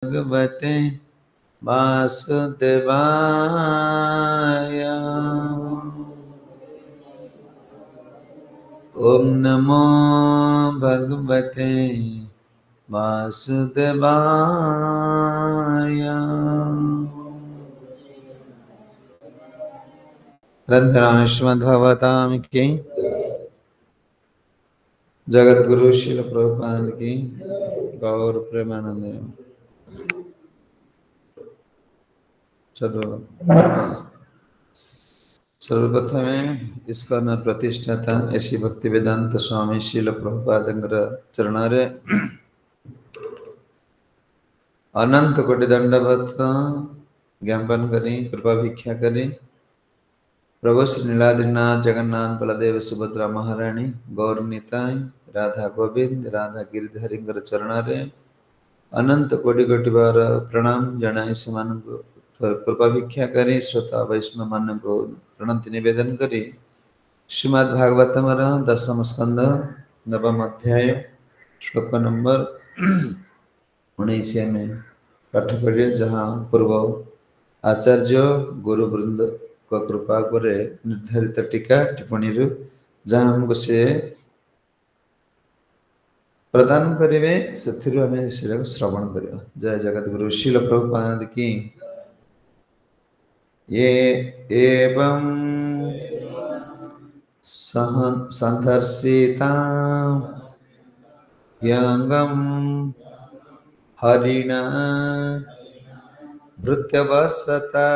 भगवते वासुदेवाय। ओम नमो भगवते वासुदेवाय। ग्रंथराज श्रीमद्भागवतम की, जगत गुरु श्रील प्रभुपाद की, गौर प्रेमानंद। चलो सर्वप्रथम इसका प्रतिष्ठाता ऐसी भक्ति वेदांत स्वामी श्रील प्रभुपाद चरण अनंत कोटि दंडवत ज्ञापन करी, कृपा भिक्षा करी। प्रभु श्री नीलाद्रिनाथ जगन्नाथ बलदेव सुभद्रा महाराणी गौर निताय राधा गोविंद राधा गिरिधरी चरण अनंत कोटि कोटि बार प्रणाम जनाई से कृपा भिक्षा करी। श्रोता वैष्णव मान को प्रणति निवेदन करी। श्रीमद् भागवतम दशम स्कंद नवम अध्याय श्लोक नंबर 19 में पाठ पढ़िए, जहाँ पूर्व आचार्य गुरु वृंद को कृपा करे निर्धारित टीका टिप्पणी जहाँ हमको से प्रदान करेंगे से आम श्रवण करवा। जय जगत गुरु श्रील प्रभुपाद की। ये एवं संदर्शिता यंगम हरिणा भृत्यवसता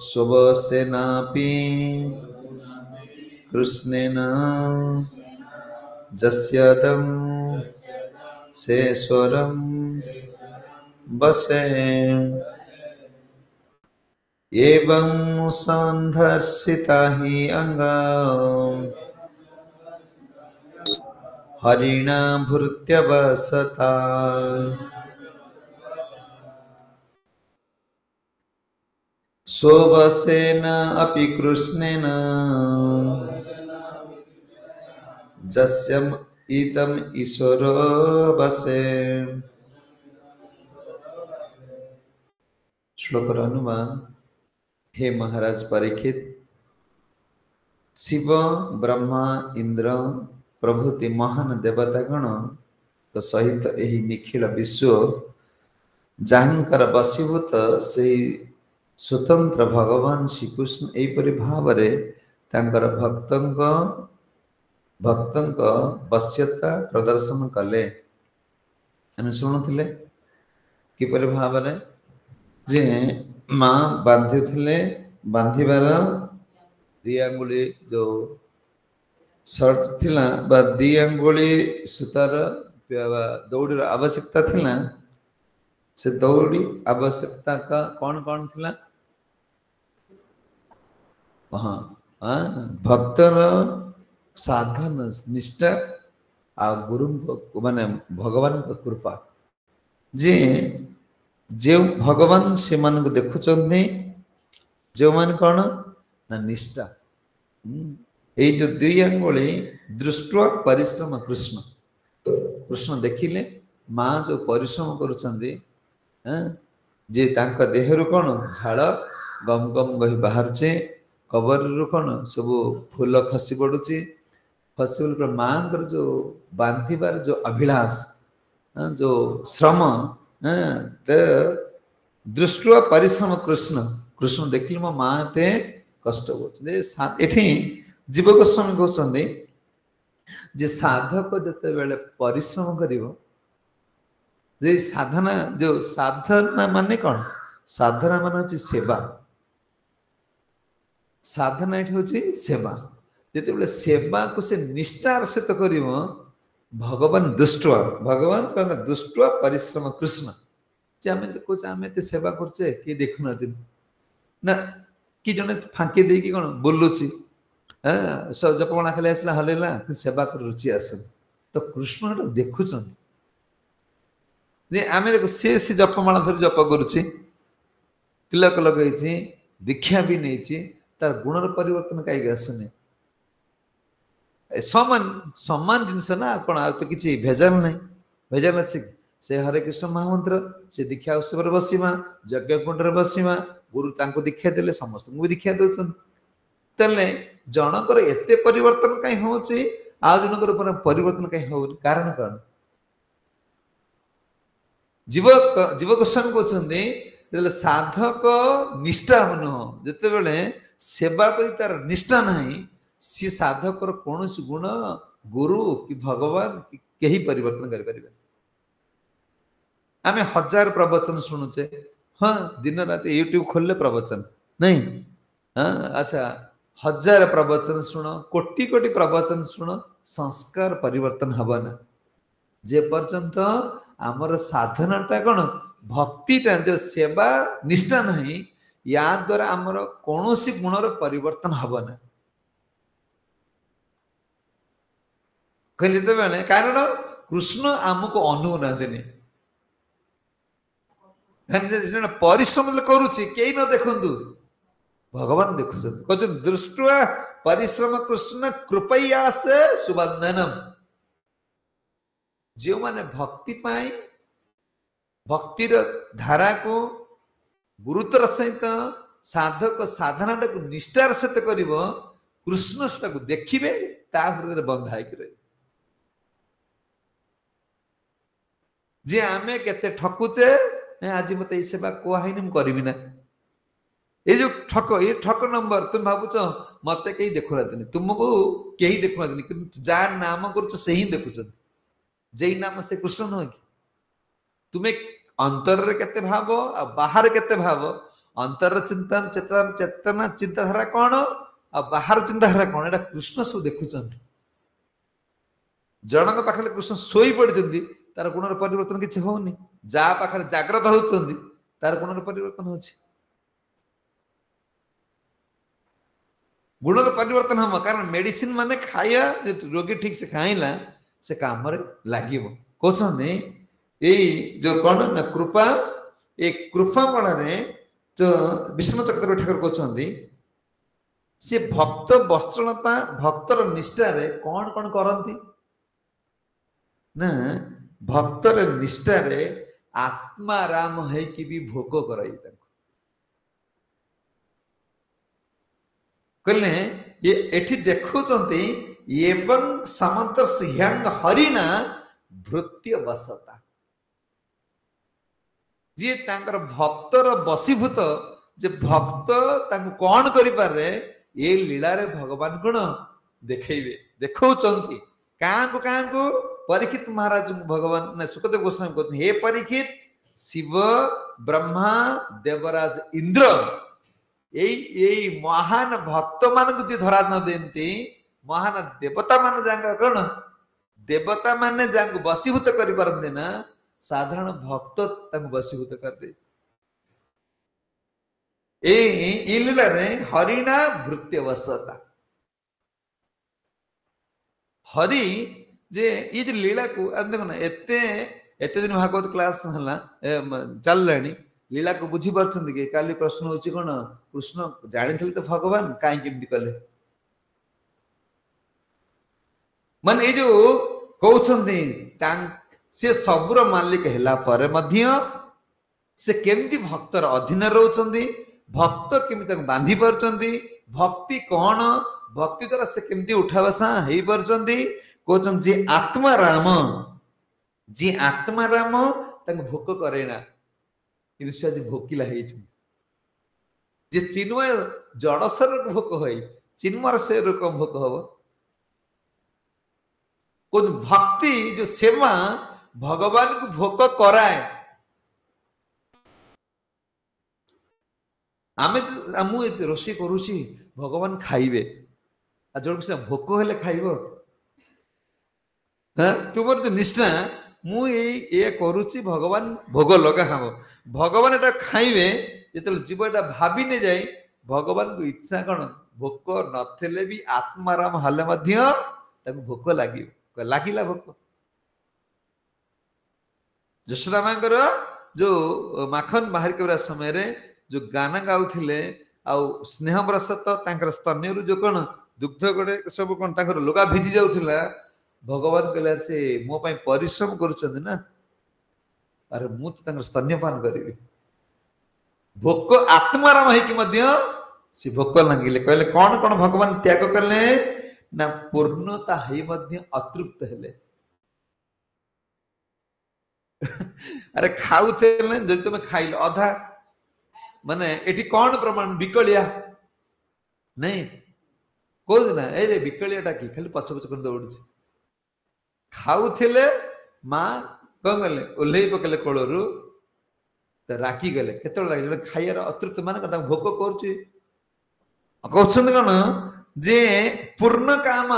सुवसेनापि कृष्णेन जस्यतं सेश्वरं वसे। एवं संदर्शिता हि अंगा हरिणा भृत्यवसता स्ववसेन अपि कृष्णेन जस्यम् इदम् ईश्वरो वसे। श्लोक अनुवाद। हे महाराज परीक्षित, शिव ब्रह्मा इंद्र प्रभृति महान देवतागण तो सहित यही निखिल विश्व जहाँकर वशीभूत से स्वतंत्र भगवान श्रीकृष्ण एपरि भाव तांकर भक्तंक वश्यता प्रदर्शन कले। आम शुणुले किपरि भाव जे माँ बांधि बांधार दी आंगुली जो सर्ट थिला बा दी आंगुली सूतार दौड़ आवश्यकता थिला। से दौड़ी आवश्यकता का कौन कौन थिला? हाँ, भक्तर साधन निष्ठा आ गुरु माने भगवान को कृपा जे जो भगवान से मान को देखुचंदी जो मान कौन ना निष्ठा। ये जो दुई आंगुली दृष्टवा परिश्रम कृष्ण कृष्ण देखिले माँ जो परिश्रम करुचंदी जे तांका देहरु कौन झाड़ गम गम गही बाहर कबर कौन सब फूल खसी पड़ुची। खसी पर माँ जो बांधिबार जो अभिलाष जो श्रम दृष्टवा परिश्रम कृष्ण कृष्ण देखिले मो माँ ते कष्ट होती। जीव गोस्वामी कहते जे साधक जिते बेले परिश्रम करिवो जे साधना जो साधना माने कौन? साधना मान हूँ सेवा। साधना ये हूँ सेवा। जिते बेले सेवा को से निष्ठार सहित कर भगवान दुष्टवा भगवान कह दुष्टवा परिश्रम कृष्ण जे आम तो कहे आम तो सेवा करचे किए देखुना ना कि जड़े फांकी दे कि कौन बुलुची जपमाला खाली आसला हलैला सेवा कर रुचि आस तो कृष्ण देखुं आम देखो सी जपमाला धरी जप करुच्ची तिलक लगे दीक्षा भी नहीं तार गुणर परिवर्तन कहीं आसुनी। समान समान जिनस ना कौन आ तो किसी भेजाल नहीं भजन अच्छी से हरे कृष्ण महामंत्र से दीक्षा उत्सव बसवा यज्ञ कुंड बसवा गुरु तांको दीक्षा देले समस्त को दीक्षा दउछन तले जनकर एते परिवर्तन कहीं होची आ जनकर परिवर्तन कहीं हो कारण कौन जीव गोस्वामी कहते साधक निष्ठा नुह जिते बड़े सेवा करी तार निष्ठा नहीं सी साधकर कौन गुण गुरु कि भगवान कि कहीं परिवर्तन करें आम 1000 प्रवचन शुणुचे हाँ दिन रात यूट्यूब खोलले प्रवचन नहीं हाँ अच्छा 1000 प्रवचन शुण कोटि कोटि प्रवचन शुण संस्कार परिवर्तन हबना जे पर्यंत आमर साधनाटा कौन भक्तिटा जो सेवा निष्ठा नहीं या द्वारा आमर कौन गुणर परिवर्तन हबना कहले कारण कृष्ण आमको अनुना देने परिश्रम करुच्ची कई न देखु भगवान देखुं दृष्टवा परिश्रम कृष्ण कृपया से सुबंधनम जो माने भक्ति पाई भक्तिर धारा को गुरुतर सहित साधक साधना को निष्ठार सहित करिवो कृष्ण को देखिबे ता हृदय बंधा रही जे आमे केते ठकुचे आज मत सेवा कहनी करी ना ये जो ठक नंबर तुम भावुच मत कहीं देखुना तुमको कहीं देखुना कि जार नाम कर से ही देखुं जे नाम से कृष्ण नुह कि तुम्हें अंतर केते भाव आ बाहर केते भाव अंतर चिंतन चेतना चिंताधारा कौन आ बाहर चिंताधारा कौन एटा कृष्ण सब देखुं जनक पाखे कृष्ण शोई पड़ती तार गुणर परिवर्तन किसी होनी जा पाखे जाग्रत होती तार गुणर परिवर्तन हो गुणर परिवर्तन हम कारण मेडिसिन माने खाया रोगी ठीक से खाइला से काम लगे कहते यही जो कौन ना कृपा ये कृपा बल जो विष्णु चक्रवर्ती ठाकुर कहते सी भक्त वत्सलता भक्तर निष्ठार कौन कौन करती ना भक्तर निष्ठार आत्माराम है कि भी भोग कराई कहले ये एठी देखुचंती एवं समंत सिंह हरिणा भृत्य बसता जी तांकर भक्तर बसीभूत जे भक्त तांको कौन करि पारे ये लीला रे भगवान गुण देखैबे देखौचंती कांको परीक्षित महाराज भगवान ने सुखदेव गोस्वामी कहते हे परीक्षित शिव ब्रह्मा देवराज इंद्र यही महान भक्त मान को जी धरा न देती महान देवता मान जांग कौन देवता माने जांग बसीभूत करि पारंते ना साधारण भक्त तांग बसीभूत कर दे ए लीला रे हरिणा भृत्य वसता हरि जे ये जो लीला को देखो ना एते दिन भागवत क्लास हला चल लानी लीला को बुझी पार्छन कि काली प्रश्न होची कोन कृष्ण जानि तो भगवान काई केमती कले मन ये जो कहउछन्ती से सबुर मालिक हैला पर मध्य से केमती भक्तर अधीन रहउछन्ती भक्त केमती बांधी पार्छन्ती भक्ति कौन भक्ति द्वारा से केमती उठा बसा हेई पार्छन्ती कहउछन जे आत्माराम तंग भोक करेना कि से आज भोकिला हेछि जे चिन्मय जड़सर भोक होई चिन्मय से रकम भोक हबो कोन भक्ति जो सेवा भगवान को भोक कराए आमे हमु रोषे करूसी भगवान खाइबे आ जण से भोक हेले खाइबो हाँ तुमर जो निष्ठा मु ये करुच्ची भगवान भोग लगा हम भगवान एटा खाइबे जो जीव एटा भाभी नहीं जाए भगवान को इच्छा कौन भोक नथिले भी आत्माराम हेले मध्य ताको भोक लागिला भोक यशोदा मांकर जो माखन बाहर करवा समय रे जो गाना गाउथिले आ स्नेह ब्रसत तांकर स्तन्य जो कौन दुग्ध गड़े सब कौन तांकर लुगा भिजी जाउथिला भगवान कहले से मो पाई परिश्रम करुछन ना अरे मु तो तंगर स्तन्यपान करिवि भोक आत्माराम है कि मध्य से भोक लंगिले कहले कौन कौन भगवान त्याग करले ना पूर्णता है मध्य अतृप्त हेले अरे खाउथेले जदि तुम खाइल अधा माने एठी कौन प्रमाण बिकलिया नहीं कोद ना ए रे बिकलियाटा की खाली पछ पछ कर दौड़छ खाउथेले मां कौन गले ओल्हेई पकले कोळरू त राखी गले केतळ लागले खाइयार अतृप्त मान कथा भोक करछि कहउछन कोन जे पूर्ण काम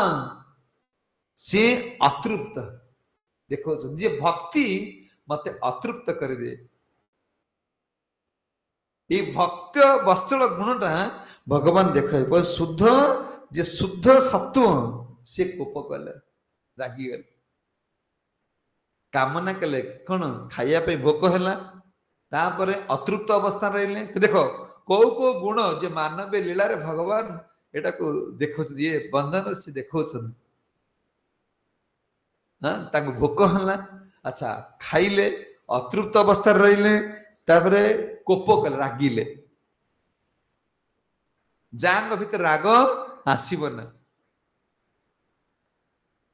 से अतृप्त देखो जे भक्ति मते अतृप्त कर दे ये भक्त वत्सल गुणटा भगवान देखाय पर शुद्ध जे शुद्ध सत्व से कोप कले रागी गले कामना कले कौन खाइया पे भोक है तापर अतृप्त अवस्था रही देखो कौ कौ गुण जो मानवीय लीला रे भगवान एटा को देखो ये बंधन से देखो हाँ भोक है अच्छा खाइले अतृप्त अवस्था रही तापर कोप कले रागिले जांग भीतर राग आसीब ना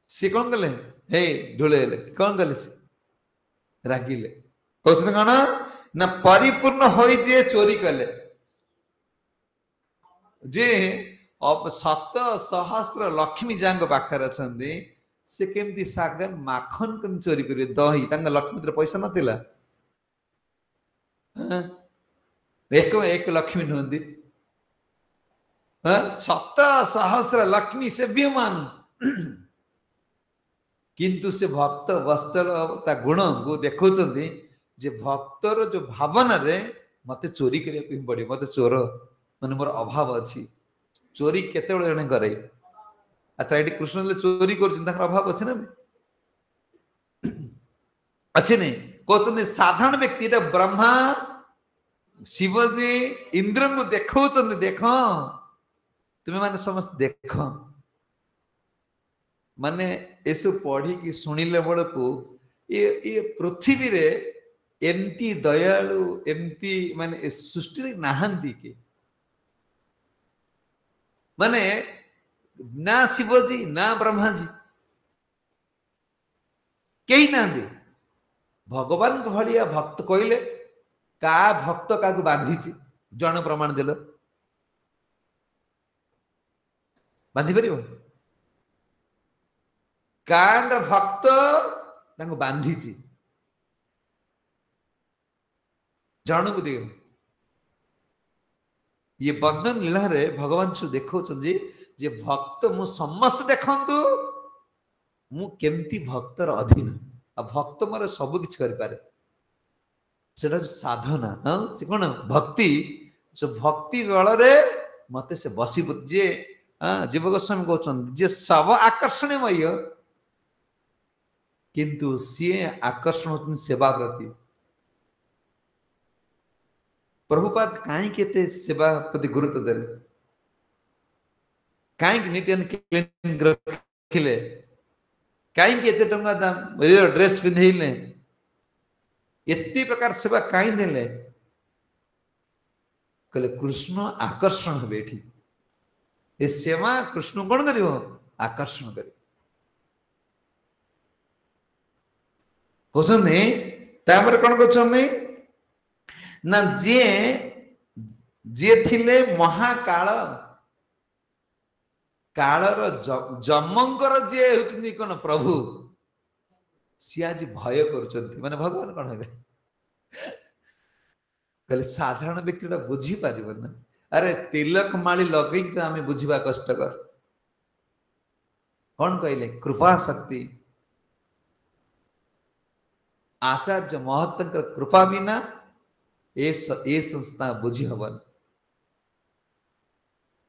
सी कौन कले हे ढोले कौन कले रागिले कहते कौन ना परिपूर्ण हो जे चोरी कले जे शत सहस्र लक्ष्मी जांग पाखर अच्छा से केमती सागर माखन कम चोरी करिवे दही तांग लक्ष्मी पैसा नथिला एक एक लक्ष्मी नुहंती शत सहस्र लक्ष्मी सेव्यमान किंतु से भक्त वत्सल ता गुण को देखौचंती जे भक्तर जो भावना रे मते चोरी करिया को पड़े मते चोर माने मोर अभाव अछि चोरी केते बेले जने करे आता एटी कृष्ण ले चोरी कर चिंता अभाव अछि ना अछि नहीं कहउचंती साधारण व्यक्ति रे ब्रह्मा शिवजी इंद्र को देखौचंती देखो तुमे माने समस्त देखो माने एसु पढ़ी कि सुनिले बड़ को ये पृथ्वी रे एमती दयालु एमती माने सृष्टि नाहंती के माने ना शिवजी ना ब्रह्माजी कई ना भगवान भलिया भक्त कहले का भक्त का बांधी जन प्रमाण देल बांधी पार कांड भक्त बांधी जन को दियो ये बंधन लीला रे भगवान सु देखो जे भक्त मु समस्त देखंतु मु केमती भक्तर अधीन आ भक्त मोर सब किछ करि पारे सेटा साधना हां से कोन भक्ति जो भक्ति बल रे मते से बसी जे जीव गोस्वामी कहउछन जे सब आकर्षणमय किंतु सी आकर्षण होती सेवा प्रति प्रभुपाद कहीं केते सेवा प्रति गुरुत्व देले कहीं नीट एंड क्लीन रखिले कहीं केते टंगा दाम ड्रेस पिंधैले एत्ती प्रकार सेवा कहीं देले कहले कृष्ण आकर्षण हे बेठी ए सेवा कृष्ण कोन करिवो आकर्षण करिवो कहते तापर कौन कहते ना जे जे थिले महाकाल कालर जमंकर जे होती कौन प्रभु सी आज भय कर माने भगवान कौन है कहले साधारण व्यक्ति बुझी पार ना अरे तिलक माली लगे तो आम बुझा कष्टकर कौन कहले कृपा शक्ति आचार्य महत्तर कृपा बिना ए संस्था बुझी हवन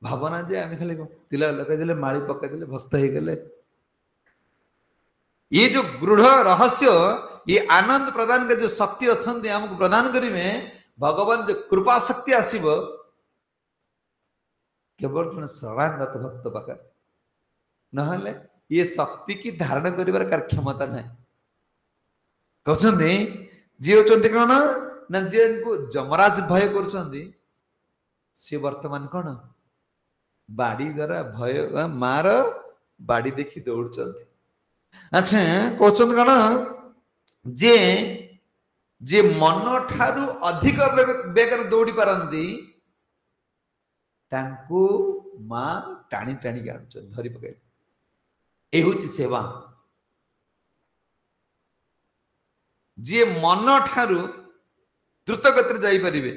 भावना जे आम खाली तिलक लगे माली पकड़ भक्त हो गले ये जो गृढ़ रहस्य ये आनंद प्रदान के जो शक्ति अच्छा आमको प्रदान करेंगे भगवान जो कृपा शक्ति आसब केवल शरणागत भक्त पाखे नहले ये शक्ति की धारण करिवार कार क्षमता नहीं कहते जी होचंती कौन ना जी को जमराज भय कर सी वर्तमान कौन बाड़ी द्वारा भय मार बाड़ी देखी दौड़ अच्छा कहते कौन जे जे मन ठारू अधिक बेगर दौड़ी पारती तांको माँ टाणी टाणी आनुछन धरी पकाई ए होची सेवा जे मन ठारू द्रुत गति जाई परिबे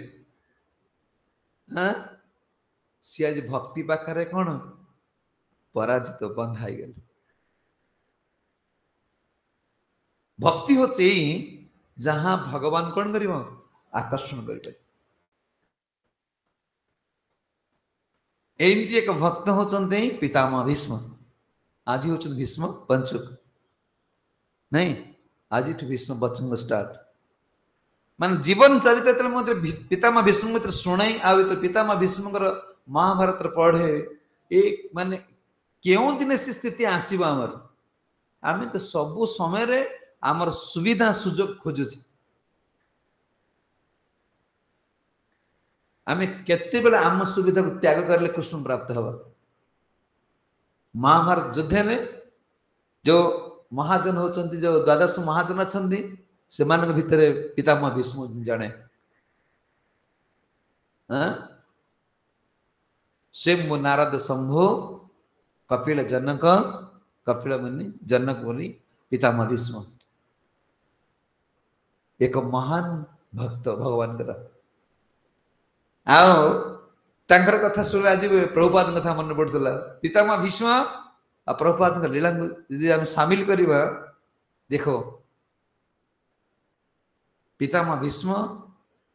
हाँ सी आज भक्ति पाखरे कौन पराजित बंधाई गल भक्ति होची जहां भगवान कौन करिव आकर्षण करिवे एमती एक भक्त होचंते पितामह भीष्म आज होचंत भीष्म पंचुक नहीं आज भीष्म बच्चन स्टार्ट मान जीवन चरित्र मत पितामह भीष्म मित्र शुणाई आ पितामह भीष्म महाभारत पढ़े एक माने क्यों दिन से स्थिति आसीबा हमर आमे तो सबु समय रे आमर सुविधा सुजोग खोजुछि आमे केते बेला आम सुविधा को त्याग करले कृष्ण प्राप्त हवा महाभारत युद्ध में जो महाजन होचंती जो द्वादश महाजन अछंती से मान भितर पितामह भीष्म जाने स्वयं नारद शंभु कपिल जनक कपिल मुनि जनक मुनि पितामह भीष्म एक महान भक्त भगवान आओ तांकर कथा सुन आज प्रभुपाद कथा मन पड़ता पितामह भीष्म आ प्रभुपाद लीला यदि आम सामिल करवा देखो पितामह भीष्म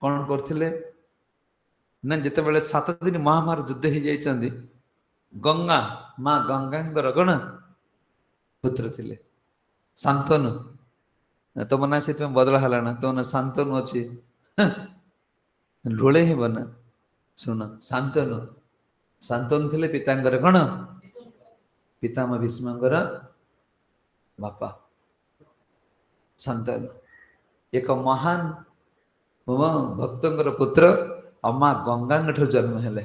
कौन करथिले ना जिते बेले 7 दिन महाभारत युद्ध हो जाइछंदी गंगा माँ गंगांगर गण पुत्र थिले शांतनु तुम ना से बदला है ना तो ना शांतनु अच्छी लोड़े ही बना सुन शांतनु शांतनु थिले पितांगर गण पितामह भीष्मंकर बापा शांतनु एक महान भक्तंकर पुत्र अम्मा गंगांग जन्म हेले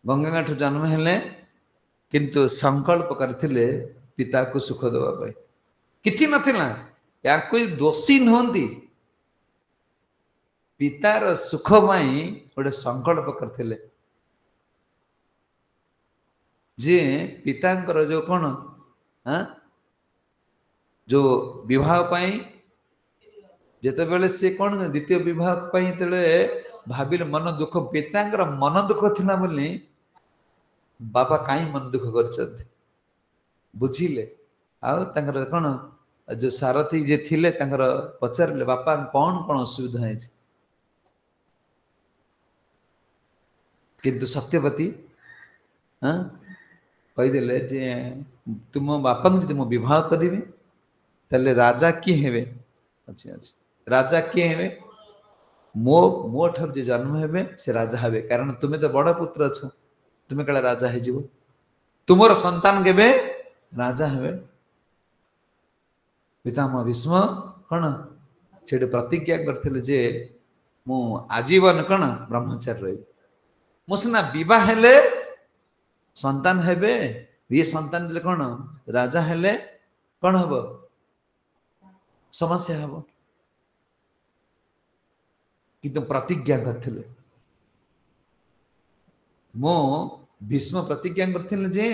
गंगांग जन्म हेले किंतु संकल्प करथिले पिता को सुख देवा पाई किछि नथिला या कोई दोषी नहंती पितार सुख पाई गोटे संकल्प करथिले जे पितांकर जो कौन हाँ जो विवाह पाई जेते बेले से कौन द्वितीय विवाह पाई तेले भाबिले मन दुख पितांकर मन दुख थिला बोली बापा काई मन दुख करछत बुझिले आउ तांकर कौन जो सारथी जे थिले तांकर पचारले बापा कौन कौन असुविधा है किंतु सत्यवती हाँ कहीदेले जे तुम बापा जी तुम विवाह करी ताले राजा किए हेबे अच्छा अच्छा राजा किए हेबे मो मो ठब जे जन्म हेबे से राजा हेबे कारण तुम्हें तो बड़ पुत्र अछ तुम्हें कला राजा हे जीवो तुमर संतान केबे राजा हेबे पितामह भीष्म कौन से प्रतिज्ञा करथिले जे मु आजीवन कौन ब्रह्मचारी रही मुसना विवाह हेले संतान हेबे ये संतान ले कौन राजा हेले कौन हबो समस्या हबो किंतु प्रतिज्ञा करथिले मो भीष्म प्रतिज्ञा करथिले जे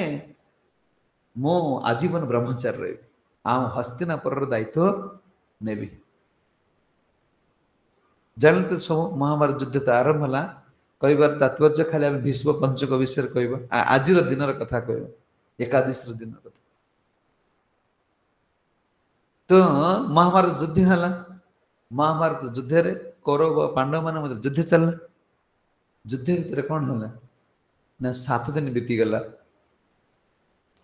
मो आजीवन ब्रह्मचारी रही आ हस्तिनापुर दायित्व नेबी जानते सब महाभारत युद्ध तो आरंभ होला कहबार तात्पर्य खाली आम भीष्म पंचक विषय कहबा आज दिन कथा कहबा एकादश दिन कथा तो महाभारत युद्ध है महाभारत युद्ध रे कौरव पांडव मान युद्ध चलना युद्ध भितर कौन है ना 7 दिन बीतीगला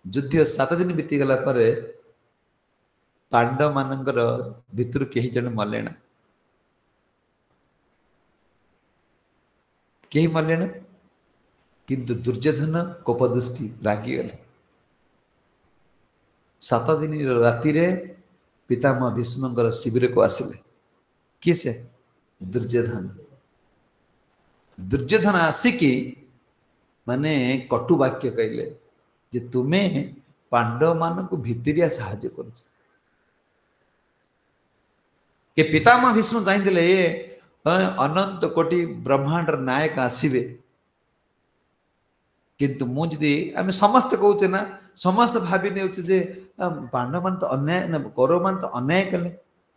युद्ध 7 दिन बीतीगला पर पांडव मानकर भितर कहीं जन मलेना कहीं मलेना किंतु दुर्योधन कोपदृष्टि रागिगले 7 दिन राति रे पितामह भीष्मकर शिविर को आसिले कि से दुर्योधन आसिकी माने कटु वाक्य कहले जे तुमे पांडव मान को भितरिया साहाଯ୍य कर के पितामह भीष्म चाहिए ये अनंत कोटि ब्रह्मांड नायक आसीबे किंतु मुझे आम समस्त कहचे ना समस्त भावी ने जे पांडव मान तो अन्याय ना कौरव मान तो अन्याय कले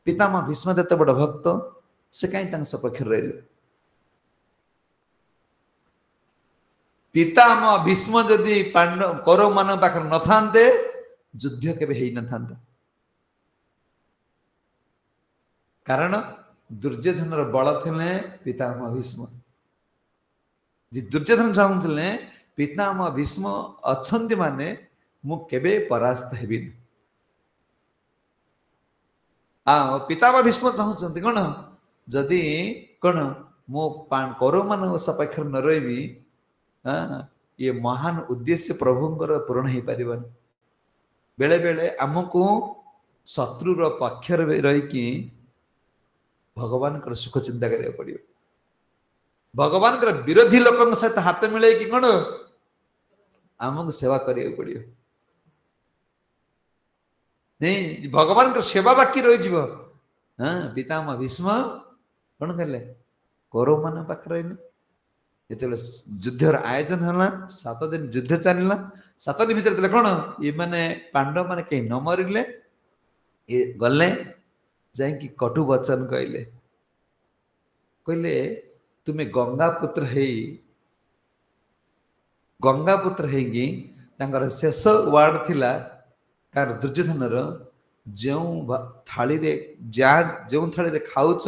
पितामह भीष्म जते बड़ भक्त से कहीं सपक्ष रहे पितामह भीष्म जदि पांडव कौरव मान पाखर न थांते युद्ध केबे हेई न थांता कारण दुर्योधन बल थे पितामह भीष्म दुर्योधन चाहूले पितामह भीष्म अच्छन्ति माने मु केबे परास्त हेबि पितामह भीष्म चाहते कौन जदि कौन मो कौरव मान सपक्ष न रही ये महान उद्देश्य प्रभुंकर पूर्ण हो पार बेले बेले आमको शत्रुर पक्षर रहीकि भगवान सुख चिंता करिया पड़ियो भगवान विरोधी लोक सहित हाथ मिले कि कौन आमको सेवा करिया पड़ियो नहीं भगवान सेवा बाकी रही पितामह भीष्म कौन कले कौरव मान पाखे रही जो युद्धर आयोजन है 7 दिन युद्ध चलला 7 दिन भर कौन ये माने पांडव माने कहीं न मरिले ये गले जाकि कटु वचन कहले कहले तुम्हें गंगा पुत्र हैगी शेष वार्ड थिला कार दुर्योधन जो थाली रे जो थाली रे खाऊच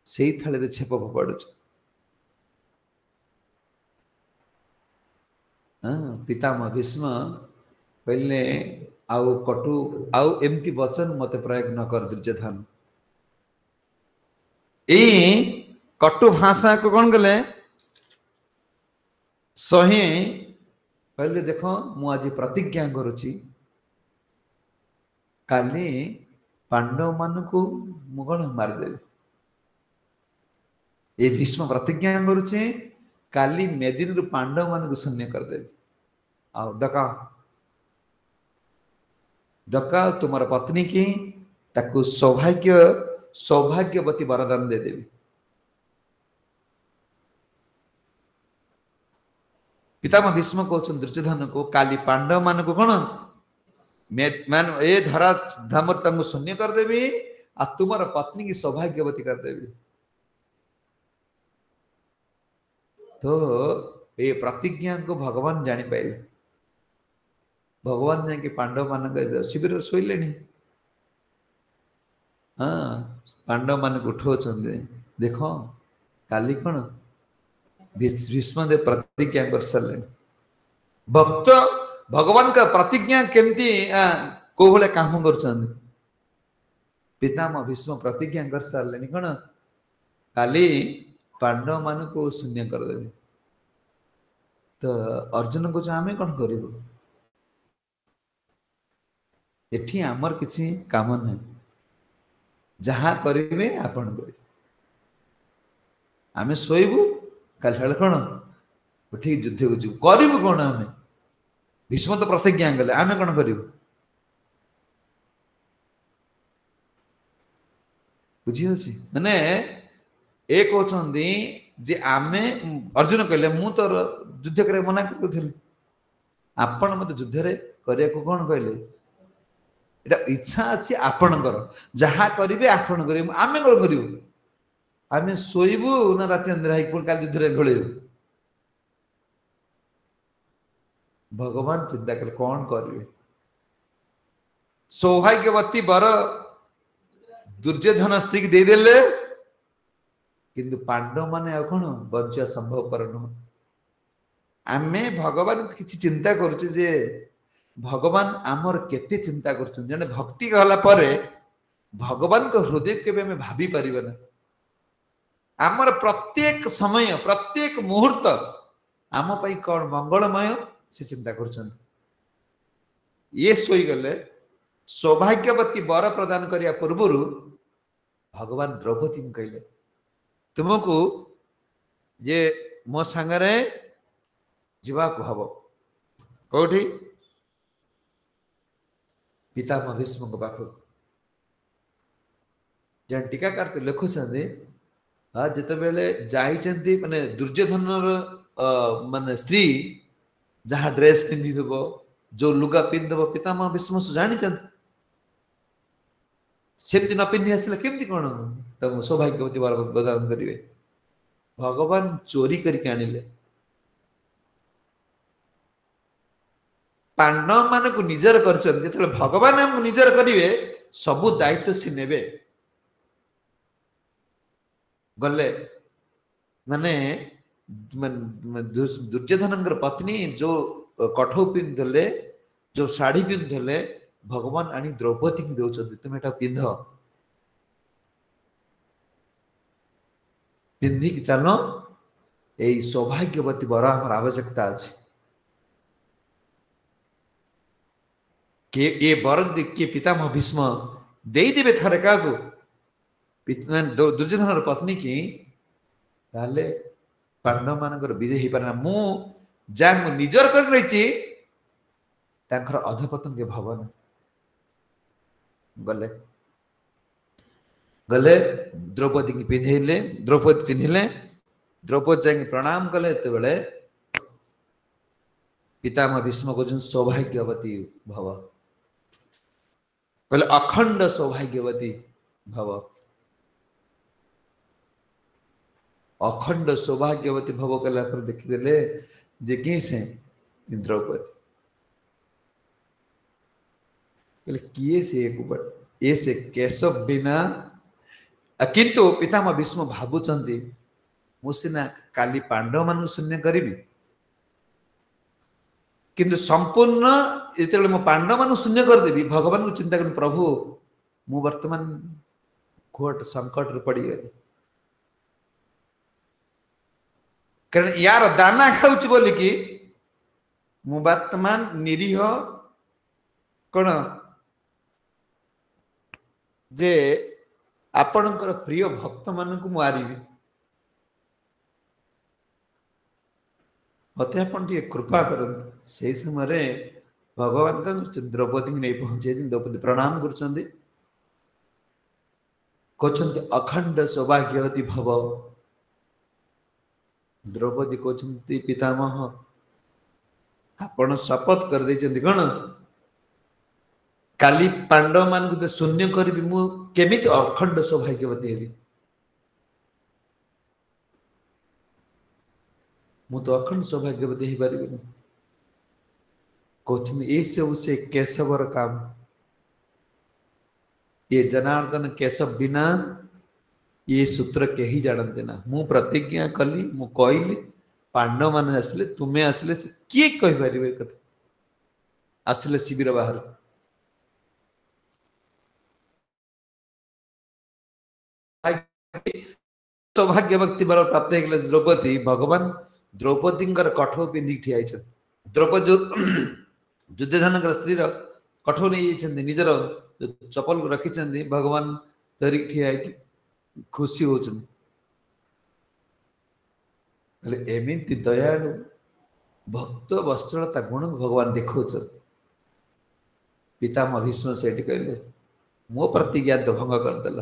से थाली रे छेप फोपाड़ुच पितामह भीष्म कहले आउ कटु आउ एमती वचन मते प्रयोग न कर दुर्योधन कटु भाषा को कौन कले सही कहले देखो मु आज प्रतिज्ञा करुची काली पांडव मान को मु कौन मारिदेवी ये भीष्म प्रतिज्ञा करुचे काली मेदिन रु पांडव मान को शून्य करदेवी आओ डका तुम्हार पत्नी की ताकू सौभाग्यवती वरदान दे देवी पितामह भीष्म कहते दुर्योधन को काली पांडव मान को कौन मान ए धरा धामर तंग शून्य करदेवी आ तुम्हार पत्नी की सौभाग्यवती करदेवी तो ये प्रतिज्ञा को भगवान जानी पाइले भगवान जाकि पांडव मान शिविर शोले हाँ पांडव मान को उठो देख काली कौन भीष्मदेव प्रतिज्ञा कर सारे भक्त भगवान का प्रतिज्ञा केमती को भाई काम कर पितामह भीष्म प्रतिज्ञा कर सारे कौन काली पांडव मान को शून्य करदे तो अर्जुन को आम कौन करूँ एठी आमर किसी काम ना जहाँ करेंगे आपण करें आम शोबू काली कौन उठिक युद्ध को जीव करूँ कौन आम भीष्म तो प्रतिज्ञा कले आम कौन करूँ बुझी माने ए कहते जे आमे अर्जुन कहले मु तो युद्ध करे मना करूँ आपण मत युद्ध करने को कौन कहले एटा इच्छा अच्छी आपणकर जहाँ करेंगे आपण करें आम कौन करूँ आम शोबू ना राति अंधेरा काल युद्ध ढोल भगवान चिंता कले कौन करेंगे सौभाग्यवती बर दुर्योधन स्त्री की देदेले किंतु पांडव माने कौन बंचा संभव पर नुह आमे भगवान किसी चिंता करुचे जे भगवान आमर केते चिंता करछन जने भक्ति कहला परे भगवान को हृदय केबे में भाभी परिबना आमर प्रत्येक समय प्रत्येक मुहूर्त आम पाई कौन मंगलमय से चिंता कर ये सोई गले सौभाग्यवती वर प्रदान करिया पूर्व भगवान द्रौपदी कहले तुमको ये मो सांगरे जीवा को हब कौटी पितामह भीष्म को पाख जन टीकाकार तो लिखुଛନ୍ତି जिते बेले जाइछन्ती माने दुर्योधनर माने स्त्री जहाँ ड्रेस पिंधि थबो जो लुगा पिंधबो पितामह भीष्म जानी सेमती न पिंधि आसले केमती कोन तम सौभाग्यवती वर प्रदान करिवे भगवान चोरी करके आनिले पांडव मान को निजर कर भगवान हमको निजर करिवे सबु दायित्व से नेबे गले माने दुर्योधन पत्नी जो कठौ पिंधले जो साड़ी पिंधले भगवान आनी द्रौपदी की दौरान तुम एटा पिंध पिंधि की चलो यही सौभाग्यवती वर आम आवश्यकता अच्छे के ये वर किए पितामह भीष्म दे देवे थरे क्या दुर्योधन पत्नी की ताले पांडव मान विजय हो पारे मु जहाँ निजर कर रही अधपतन के भवन गले गले द्रौपदी की पिंधेले द्रौपदी पिंधिले द्रौपदी जाए प्रणाम कले बेले पितामह भीष्म को सौभाग्यवती भव कहले अखंड सौभाग्यवती भव अखंड सौभाग्यवती भव कला पर देखिदेले जे के से द्रौपदी कहले किए से एक ऐसे केशव बिना किंतु पितामह भीष्म भावुचंती मुसिना काली पांडव मान शून्य करी किंतु संपूर्ण इतने मो पांडव मान शून्य करदेवी भगवान को चिंता कर प्रभु मु वर्तमान घोट संकट रे पड़ी गली कारण यार दाना खाऊच बोली कि मु वर्तमान निरीह कौन जे आपणकर प्रिय भक्त मान को मारी मत आप कृपा करते से समय भगवान द्रौपदी नहीं पहुंचे द्रौपदी प्रणाम कर अखंड सौभाग्यवती भव द्रौपदी कहते पितामह आपण शपथ कर दे कौन काली पांडव मान को शून्य करी मु केमिति अखंड सौभाग्यवती हेबी मु तो अखंड सौभाग्यवती ही पारि कहते ये सब से केशवर काम ये जनार्दन केशव बिना ये सूत्र के ही जानते ना मु प्रतिज्ञा कली मु कहली पांडव मान आसले तुम्हें आसले किए कहि पारिबे कथा आसले शिविर बाहर सौभाग्यवती बर प्राप्त हो द्रौपदी भगवान द्रौपदी कठौ पिंधि ठिया द्रौपदी दुर्योधन स्त्री कठौ नहीं निजर चपल को रखी भगवान धरिक ठिया खुशी होती एमती दयालु भक्त वत्सलता गुण भगवान देखा पितामह भीष्म से कहले मो प्रतिज्ञा तो भंग करदेल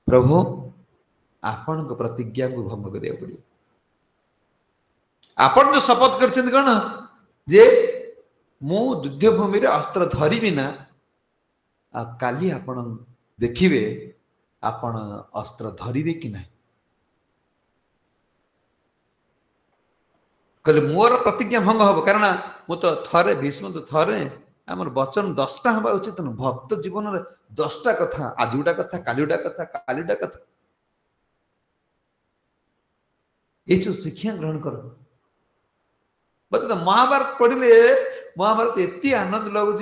प्रभु आपण प्रतिज्ञा को भंग करिया पड़ियो आपण जो शपथ करछन कोन जे मु युद्ध भूमि रे अस्त्र धरिबि ना आ काली आपण देखिबे आपण अस्त्र धरिबे कि नहीं कहले मोर प्रतिज्ञा भंग हबो कारण मु तो थरे भीष्म तो थरे आमर वचन 10टा हबा उचित न भक्त जीवन रे 10टा कथा आजुडा कथा कालीडा कथा ये जो शिक्षा ग्रहण कर बता महाभारत पढ़ले महाभारत एति आनंद लगुच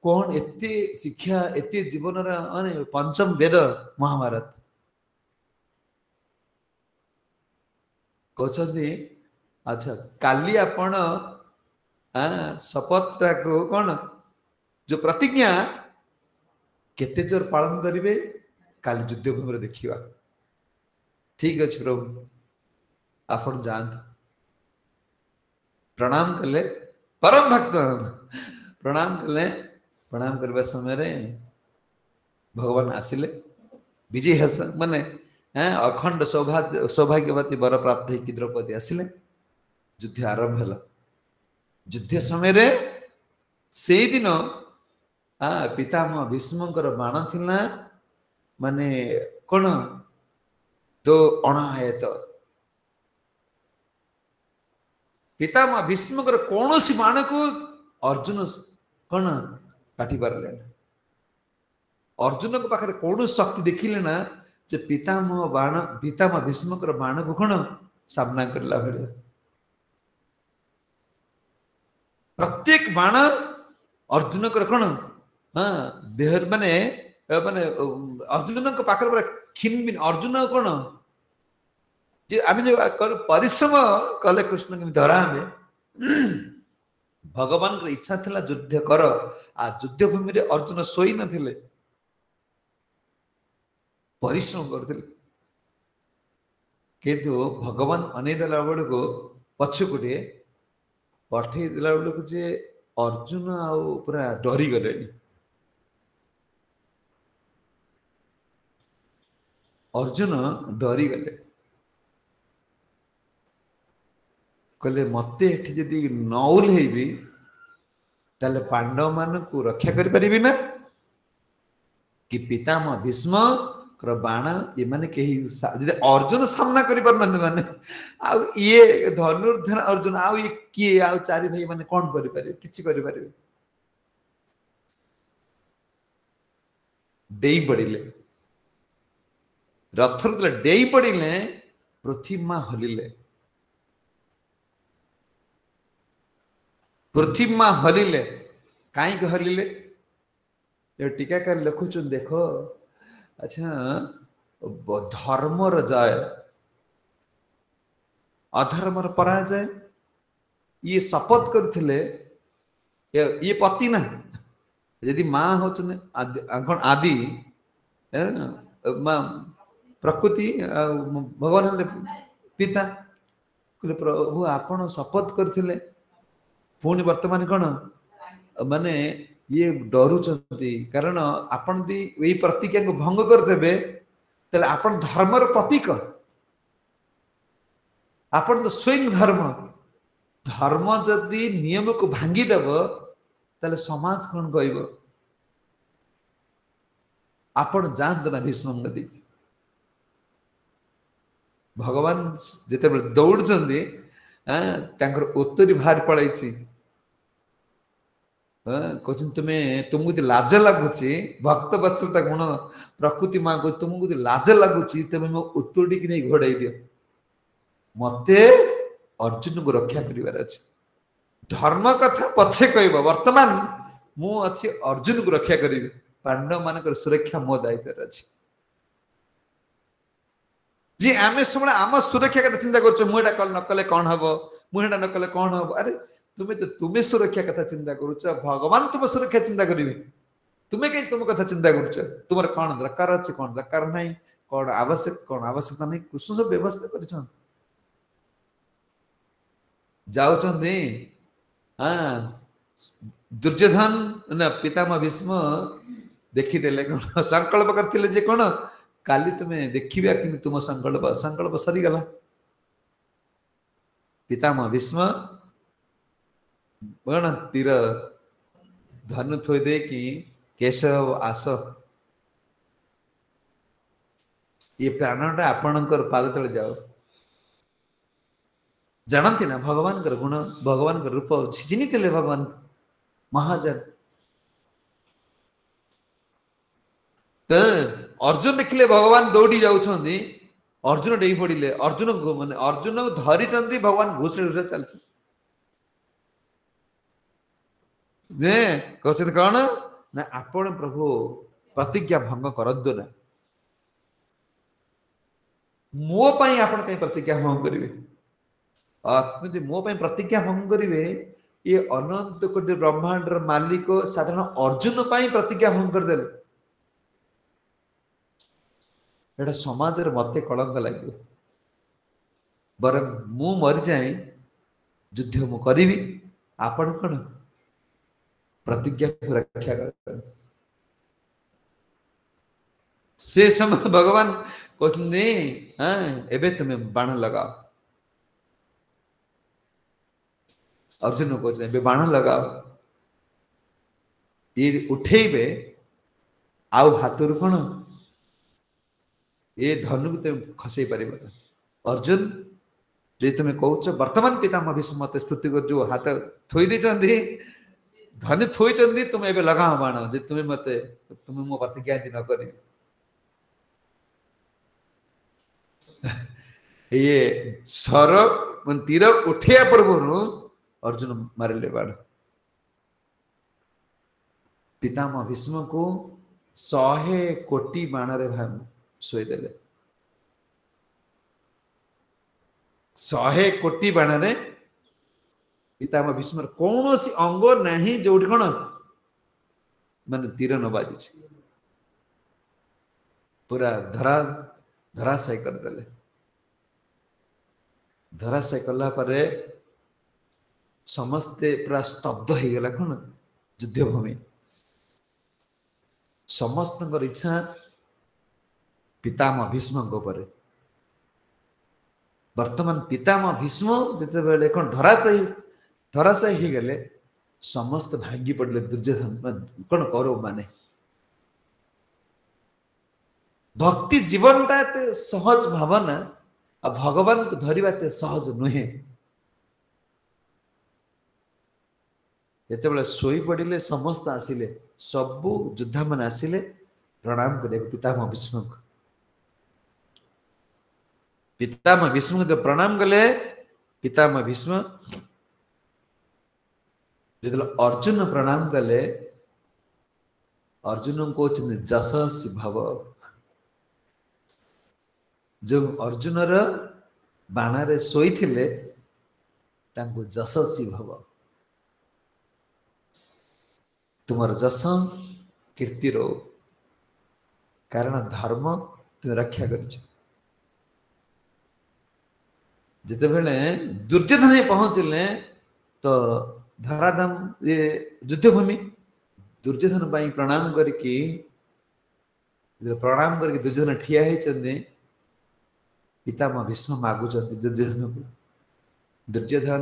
कौन एति शिक्षा एति जीवन रे पंचम वेद महाभारत कहते अच्छा काली आपण शपथ को कौन जो प्रतिज्ञा केते जोर पालन करिवे काली युद्ध भूमि देखिवा। ठीक अच्छे प्रभु आपण जान प्रणाम कले परम भक्त प्रणाम कले प्रणाम करबा समय रे भगवान आसिले विजय हस माने अखंड सौभाग्यवती वर प्राप्त है कि द्रौपदी आसिले युद्ध आरंभ है। युद्ध समय रे से दिन पितामह भीष्मकर बाण थिला माने कौन तो अणायत पितामह भीष्मकर कौन सी बाण को अर्जुन कौन काटी पारे अर्जुन को पाखे कौन शक्ति देखिले ना जे पितामह भीष्मकर बाण को कौन सामना करला भले प्रत्येक बाण अर्जुन कर कौन देह माने माने अर्जुन को पाखे पूरा खिन अर्जुन कौन जे आम जो परिश्रम कले कृष्ण के धरा हमें भगवान को इच्छा थिला युद्ध कर आ युद्ध भूमि रे अर्जुन सोई नथिले परिश्रम करथिले किंतु भगवान अनेदला बेलू पछकुटे पठे दिला बेलू जे अर्जुन आउ पूरा डरी गले अर्जुन डरी गले कहले मत जदि न ओह्लैबी ताले पांडव मान को रक्षा करि परिबि ना कि पितामह भीष्म बाण ये माने कहीं अर्जुन सामना करि पार माने आ ये धनुर्धर अर्जुन आ ये किए आ चारि भाई माने कौन करि पारे किछि करि पारे डेई पड़िले रथर डेई पड़िले पृथ्वी मां हलिले पृथ्वी मां हलिले कहीं हलिले टीकाकार लिखुचन देखो अच्छा धर्मर जय अधर्मर पराजय ये शपथ करथिले ये पति ना यदि माँ होचने आदि माँ प्रकृति भगवान पिता प्रभु आपण शपथ करथिले पुणी वर्तमान कौन माने ये डरुचंती कारण आपण दी यही प्रतिज्ञा को भंग करदेबे तले आपण धर्मर प्रतीक आपण तो स्वयं धर्म जदि नियम को भांगी देब तले समाज कौन कहब आपण जानते ना भीष्म नदी भगवान जिते दौड़ उत्तरी बाहर पड़ाई कहते तुम्हें तुमको लाज लगुच भक्त बत्सलता गुण प्रकृति माँ को तुमको लाज लगुच तुम्हें मो उत्तरी की नहीं घोड़ाई दियो मते अर्जुन को रक्षा कर धर्म कथा पछे कह वर्तमान मु अच्छी अर्जुन को रक्षा करी पांडव मान सुरक्षा मो दायित्व अच्छी जी आम सब आम सुरक्षा कथा चिंता कर नकले कौन हम मुझे नकले कौन हम अरे तुम्हें सुरक्षा कथा चिंता कर भगवान तुम सुरक्षा चिंता करेंगे तुम्हें कहीं तुम कथा चिंता कर तुम कौन दरकार अच्छे कौन दरकार ना कौन आवश्यकता नहीं कृष्ण सब व्यवस्था कर दुर्योधन न पितामह भीष्म देखीदे कौन संकल्प करते जे कौन काली तुम्हें देखिबा कि तुम संकल्प सरीगला पितामह भीष्म कौन तीर धनु थोई दे कि केशव आस ये प्राणटा आपणकर पाद तले जाओ जानती ना भगवान कर गुण भगवान कर रूप चिन्हित भगवान महाजन तो अर्जुन देखिले भगवान दौड़ी जाउछंदी अर्जुन डेई पड़िले अर्जुन माने अर्जुन धरी चंदी भगवान घुसरे घुसरे चलछ जे कहते कौन ना आपण प्रभु प्रतिज्ञा भंग करदो ना मो पाई आपण कहीं प्रतिज्ञा भंग करिवे ଆପଣ मो प्रतिज्ञा भंग करेंगे ये अनंत कोटि ब्रह्मांड मालिक साधारण अर्जुन प्रतिज्ञा भंग करदे एटा समाज रे मते कलंक लगे बर मु मरी जाए युद्ध मु करी आपण कौन प्रतिज्ञा को रक्षा कर से समय भगवान कहते हाँ एबे तुम्हें बाण लगाओ अर्जुन कहते बाण लगाओ ये उठेबे आउ हाथ कौन ये धनु को तुम खसई पार अर्जुन जे तुम्हें कौच वर्तमान पितामह भीष्म मत स्तुति कर जो हाथ थोई दी धनु थोई तुम एबे लगाओ बाण जे तुम्हें मत तुम्हें मो प्रतिज्ञा न कर ये सर तीर उठे पूर्व अर्जुन मारिले बाण पितामह भीष्म को 100 कोटी बाण रे शोदेले 100 कोटी बाण रे पितामह भीष्म कौन सी अंग नहीं जो कौन मान तीर न बाजी पूरा धराशय करदे धराशय कला परे समस्ते पूरा स्तब्ध हो गला कौन युद्ध भूमि समस्त इच्छा पितामह भीष्म वर्तमान पितामह भीष्म जिते बेले कौन धराशय हो गले समस्त भांगी पड़े दुर्योधन कौन कौरव माने भक्ति जीवनटा एते सहज भावना आ भगवान को धरिबा एते सहज नुहे जिते शोई पड़े समस्त आसिले सबू योद्धा मान आसिले प्रणाम करे पितामह भीष्म जो प्रणाम कले पितामह भीष्म जो अर्जुन प्रणाम कले अर्जुन को जशस्वी भव जो अर्जुन बाण शोई थिले तांको जशस्वी भव तुमर जस कीर्ति रो कारण धर्म तुम रक्षा कर जिते बेले दुर्योधन पहुंचले तो धराधाम ये युद्धभूमि दुर्योधन प्रणाम करके दुर्योधन ठिया होती पितामह भीष्म मागुच दुर्योधन को दुर्योधन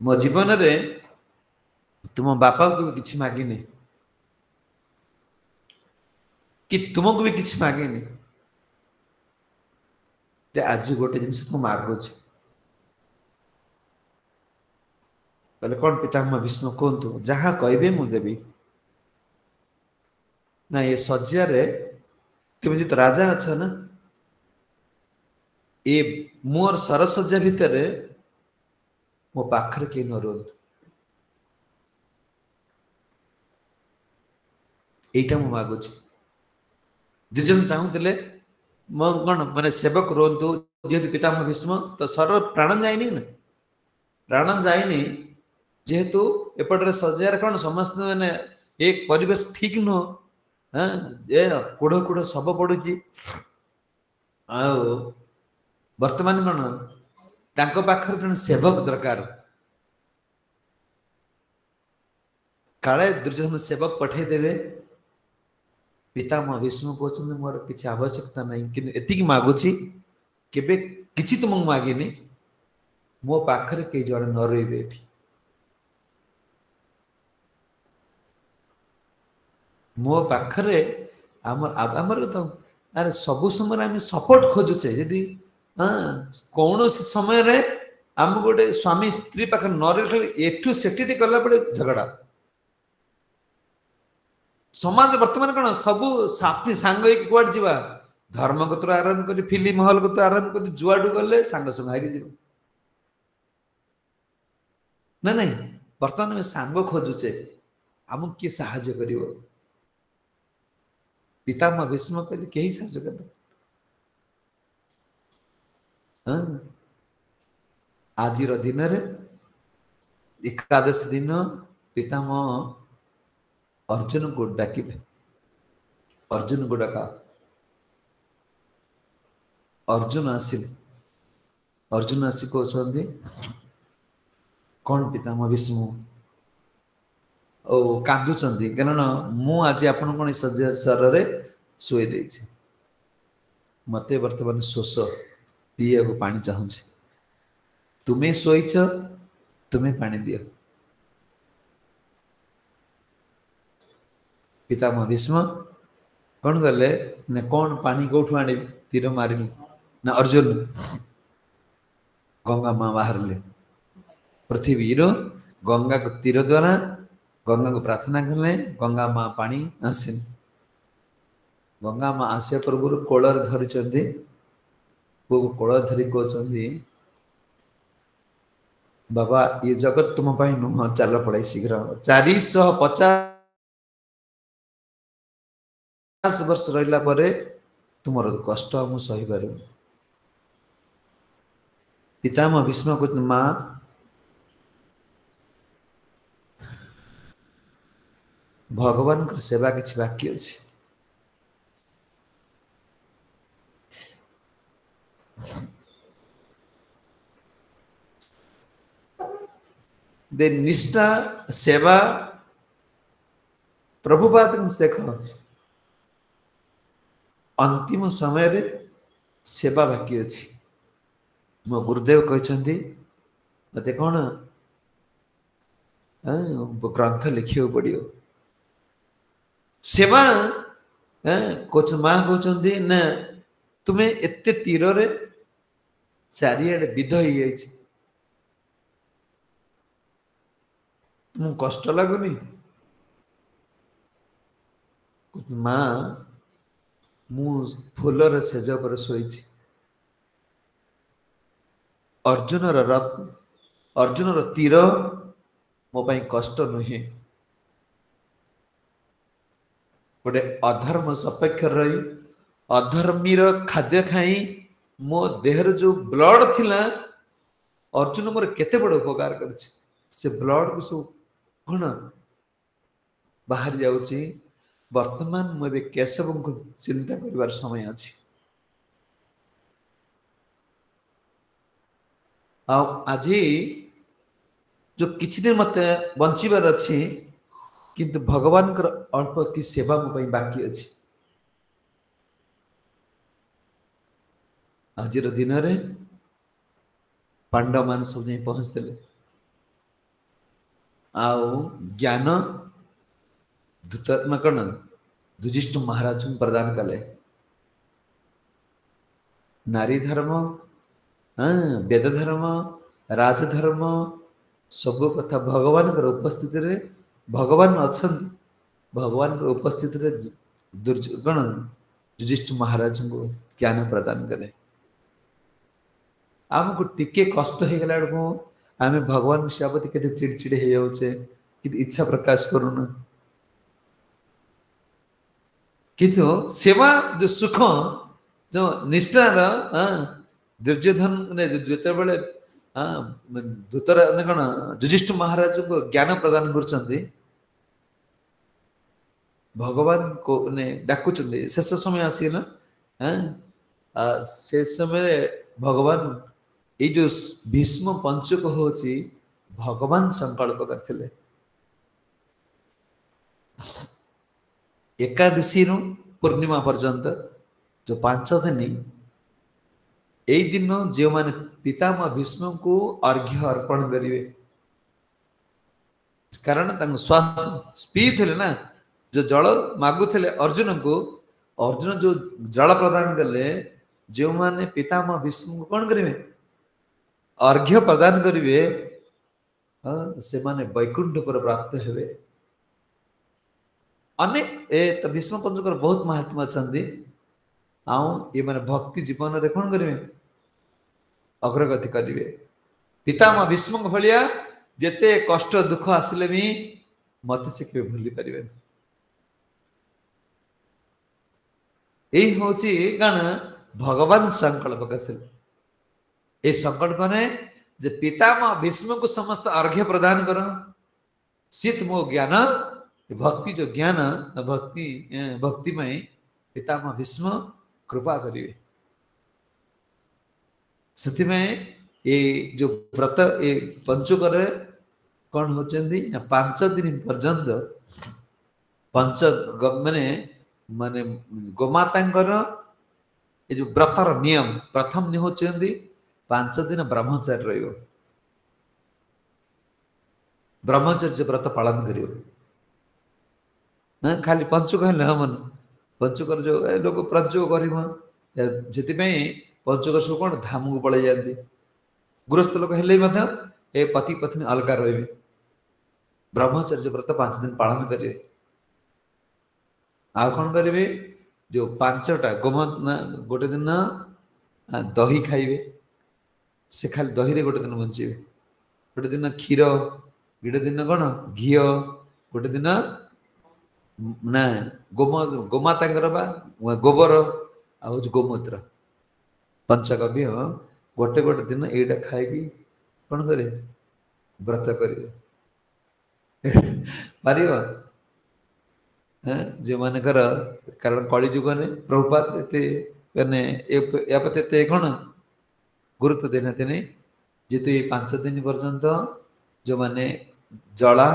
मो जीवन रे तुम बापा को भी किसी मागिनी कि तुमको भी किसी मागिनी आज गोटे जिन तुम मागुच कौन पितामह भीष्म कहतु जहाँ कहे मुझे देवी ना ये सज्जार तुम जो राजा अच्छा ना ये मोर सरसज्जा भितर मो पाखर के न रुहतु यहीटा मु मागुच दुर्योधन चाहूले मो कौन माने सेवक रुहतु जेहेतु पितामह भीष्म तो सर प्राण जाए ना प्राण जाए जेहेतु एपटे सज्जार कौन समस्त मैंने एक परिवेश ठीक नुह हाँ ये कोड़ कोड़ शब पड़ुची वर्तमान कौन तांको पाखर जन सेवक दरकार काले दुर्योधन सेवक पठे देवे पितामह भीष्म कहते मोर किसी आवश्यकता नहीं कि एतिक मागुची केबे किछि तुमको मागिनी मो पाखर के जड़े न रही मो पाखरे आमर तो अरे सबु समय आम सपोर्ट खोजुचे यदि हाँ कौन समय रे आम गोटे स्वामी स्त्री पाखे न रही एठू सेठी कला पड़े झगड़ा समाज वर्तमान कौन सबू साथी सांग कौड़ जा धर्मगत आरंभ कर फिल्म हल को आरंभ कर जुआडू गले सांग संग जीव ना नहीं बर्तमान में सांग खोजुचे आमको किए साहाଯ୍य करिवो पितामह भीष्म कहले केही साहाଯ୍य कर हाँ आज दिन रे एकादश दिन पितामह अर्जुन को डाकिले अर्जुन को डाका अर्जुन आसिल अर्जुन आसी कहते कौन पितामह भीष्म ओ कांदुचंदी कारण मु आज आपण कोन शरीर रे सोई देछि मते वर्तमान शोष पिए को पानी चाहूँचे तुम्हें सोईच तुम्हें पानी दियो पितामह भीष्म कौन गले ने कौन पानी कौठु आनी तीर मारिली ना अर्जुन गंगा माँ बाहर ले पृथ्वी गंगा को तीर द्वारा गंगा को प्रार्थना कले गंगा माँ पानी आसे गंगा माँ आसिया पूर्व कोलर धरी कोल धरी कहते बाबा ये जगत तुम नुह चल पड़े शीघ्र 450 वर्ष रहा तुम कष्ट मु सही पार पितामह भीष्म को माँ भगवान को सेवा किछि बाकी अछि दे निष्ठा सेवा प्रभुपाद देख अंतिम समय रे सेवा बाकी अछि मो गुरुदेव कहते मत कौन ग्रंथ लिखियो पड़ियो सेवा कोच माँ कहते ना तुम्हें एते तीर रे चारिआडे विध हो जाए तुम कष्ट लगुनि माँ मु फूलर सेज पर शोई अर्जुन तीर मो पाई कष्ट नुहे गोटे अधर्म सपेक्ष रही अधर्मीर खाद्य खाई मो देहर जो ब्लड थिला अर्जुन मोर केते बड़ उपकार करछि से ब्लड को सब कौन बाहर जाऊँगी वर्तमान मुझे केशव को चिंता करिवार समय अछि आज जो किछि दिन मत बंचीबार अछि किंतु भगवान कर अल्प की सेवा मो पई बाकी अछि आज दिन रे पांडव मान सब नहीं पहुंचते आउ ज्ञान धूतात्मा कण युधिष्ठिर महाराज को प्रदान कले नारी धर्म वेद धर्म राजधर्म सब कथा भगवान उपस्थित रे भगवान अछंती भगवान उपस्थित रे कण युधिष्ठिर महाराज को ज्ञान प्रदान कले आमको टिके कष्ट हो गला को आम भगवान सेवापति के चिड़चिड़ हो जाऊे कि इच्छा प्रकाश करूना किंतु सेवा जो सुख जो निष्ठार दुर्योधन ने जो बेले दूतर ने कौन युधिष्ठिर महाराज को ज्ञान प्रदान कर भगवान को ने डाकुच शेष समय आसीगला से समय भगवान ये जो भीष्म पंचक होची भगवान संकल्प करथिले एकादशी रु पूर्णिमा पर्यंत जो 5 दिन यही दिन जो माने पितामह भीष्म को अर्घ्य अर्पण करिवे कारण श्वास पी थे ना जो जल मागुले अर्जुन को अर्जुन जो जल प्रदान कले जो माने पितामह भीष्म को कौन करेंगे अर्घ्य प्रदान करेंगे से माने वैकुंठ पर प्राप्त हेबे अनेक तो भीष्म पंचकर बहुत महात्मा अच्छा आउ ये माने भक्ति जीवन रे कोन करिवे अग्रगति करिवे पितामह भीष्म भलिया जेते कष्ट दुख आसिले भी मत से के भूली परिबे यही होची गण भगवान संकल्प करथिले ए संकल्प ने जे पितामह भीष्म को समस्त अर्घ्य प्रदान कर शीत मो ज्ञान भक्ति जो ज्ञान भक्ति भक्ति में पितामह भीष्म कृपा करिवे सेति में ये जो व्रत ये पंचुक कौन होचंदी ना 5 दिन पर्यंत पंच माने माने गोमातांकर ये जो व्रतर नियम प्रथम नियम होचंदी 5 दिन ब्रह्मचर्य रहियो ब्रह्मचर्य व्रत पालन करियो ना खाली पंचुक है ना मन पंचुक जो लोग पंचुक करिमा जेति में पंचुक सु कोन धाम को पळे जानती गृहस्थ लोक हेले मध्य ए पति पत्नी अलगा रहिबे ब्रह्मचर्य व्रत 5 दिन पालन करिवे आ कोन करिवे जो 5टा गोटे दिन दही खाइबे से खाली दही रे गोटे दिन बंचिबे गोटे दिन क्षीर गोटे दिन कोन घी गोटे दिन ना गोमातांकर बा गोबर आ गोमूत्र पंचगव्य गोटे गोटे दिन एटा खाइकी कौन करे व्रत करिवे पारियो जो मानकर कारण कली जुग ने प्रभुपाद एते माने या पते ते कोन गुरुत्व देना ते नहीं जेतु ये 5 दिन पर्यंत जो माने जला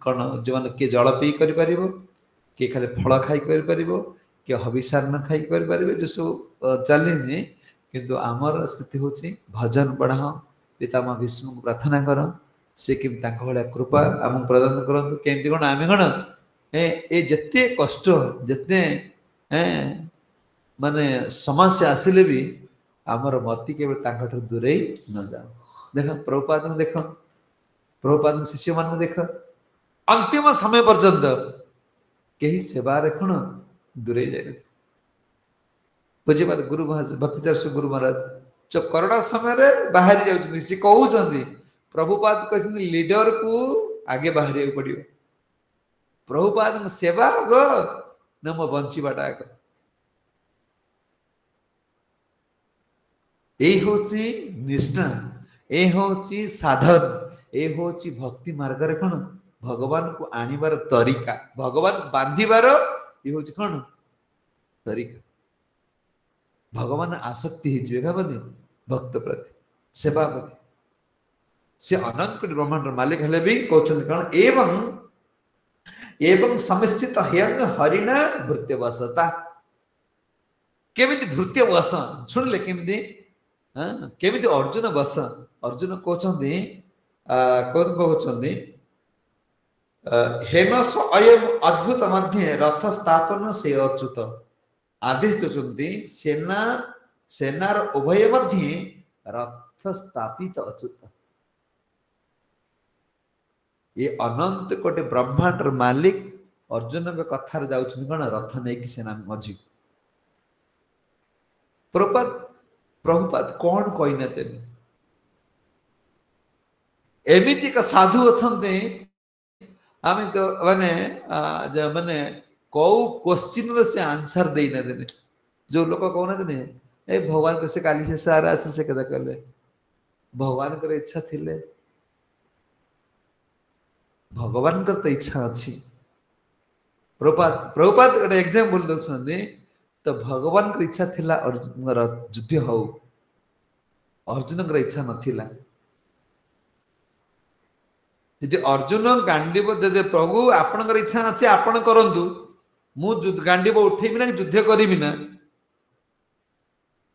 कौन जो माने के जल पी करि परिबो के खाली फल खाई करि परिबो के हविसार न खाई करि परिबे जो सब चली किंतु आमर स्थिति होची भजन पढ़ा पितामह भीष्म को प्रार्थना कर से कि तांको भले कृपा आम प्रदान करंतु केमति कोन आमे कोन ए जत्ते कष्ट जत्ते माने समस्या आसिले भी आमर मति केवल तांको ठर दूरे न जाओ देख प्रभुपाद ने देख प्रभुपाद शिष्य मान देख अंतिम समय पर्यंत केही सेवा रे कोन दूरे जाय पूज्यपाद गुरु महाराज भक्तिचर्य गुरु महाराज जो करोना समय रे बाहर जाउछथि से कहउछथि प्रभुपाद कहछथि लीडर को आगे बाहर पड़ियो प्रभुपाद सेवा गो न म बंचीबाटा को ए होची निष्ठा ए होची साधन ए होची भक्ति मार्ग रे कोन भगवान को आनिबार तरीका भगवान बांधिबार ए होची कोन तरीका भगवान आसक्ति हिजबे गाबनी भक्त प्रति सेवा प्रति से अनंत कोटि ब्रह्मांड मालिक हेले भी कहउछन कारण एवं एवं समिश्चित हेयं हरिणा भृत्यवसता केमिति भृत्यवस सुनले केमिति केमिति अर्जुन वस अर्जुन कहउछन्ती कोन कहउछन्ती हेमस अयम अद्भुत मध्य रथ स्थापन से अच्युत आदेश दउछन्ती सेना सेनार उभय मध्य रथ स्थापित अच्युत ये अनंत कोटि ब्रह्मांड मालिक अर्जुन के कथार जाउछन कोन रथ नै कि सेना मझी प्रभुपाद कौन कहिना तेनी एमिति का साधु अछन्ते आमे तो माने माने कौ क्वेश्चन रे से आंसर देई न देने जो लोक कहना देने ए भगवान को से काली से सारा से कदा करले भगवान कर इच्छा थिले भगवान कर तो इच्छा अच्छी प्रभुपाद गोटे एग्जांपल दउछन्ती तो भगवान कर इच्छा थिला अर्जुन युद्ध हो अर्जुन कर इच्छा नथिला यदि अर्जुन गांडीव दे प्रभु आपण कर इच्छा अछि आपण करंतु मु गांडीव उठेबी ना युद्ध करिबी ना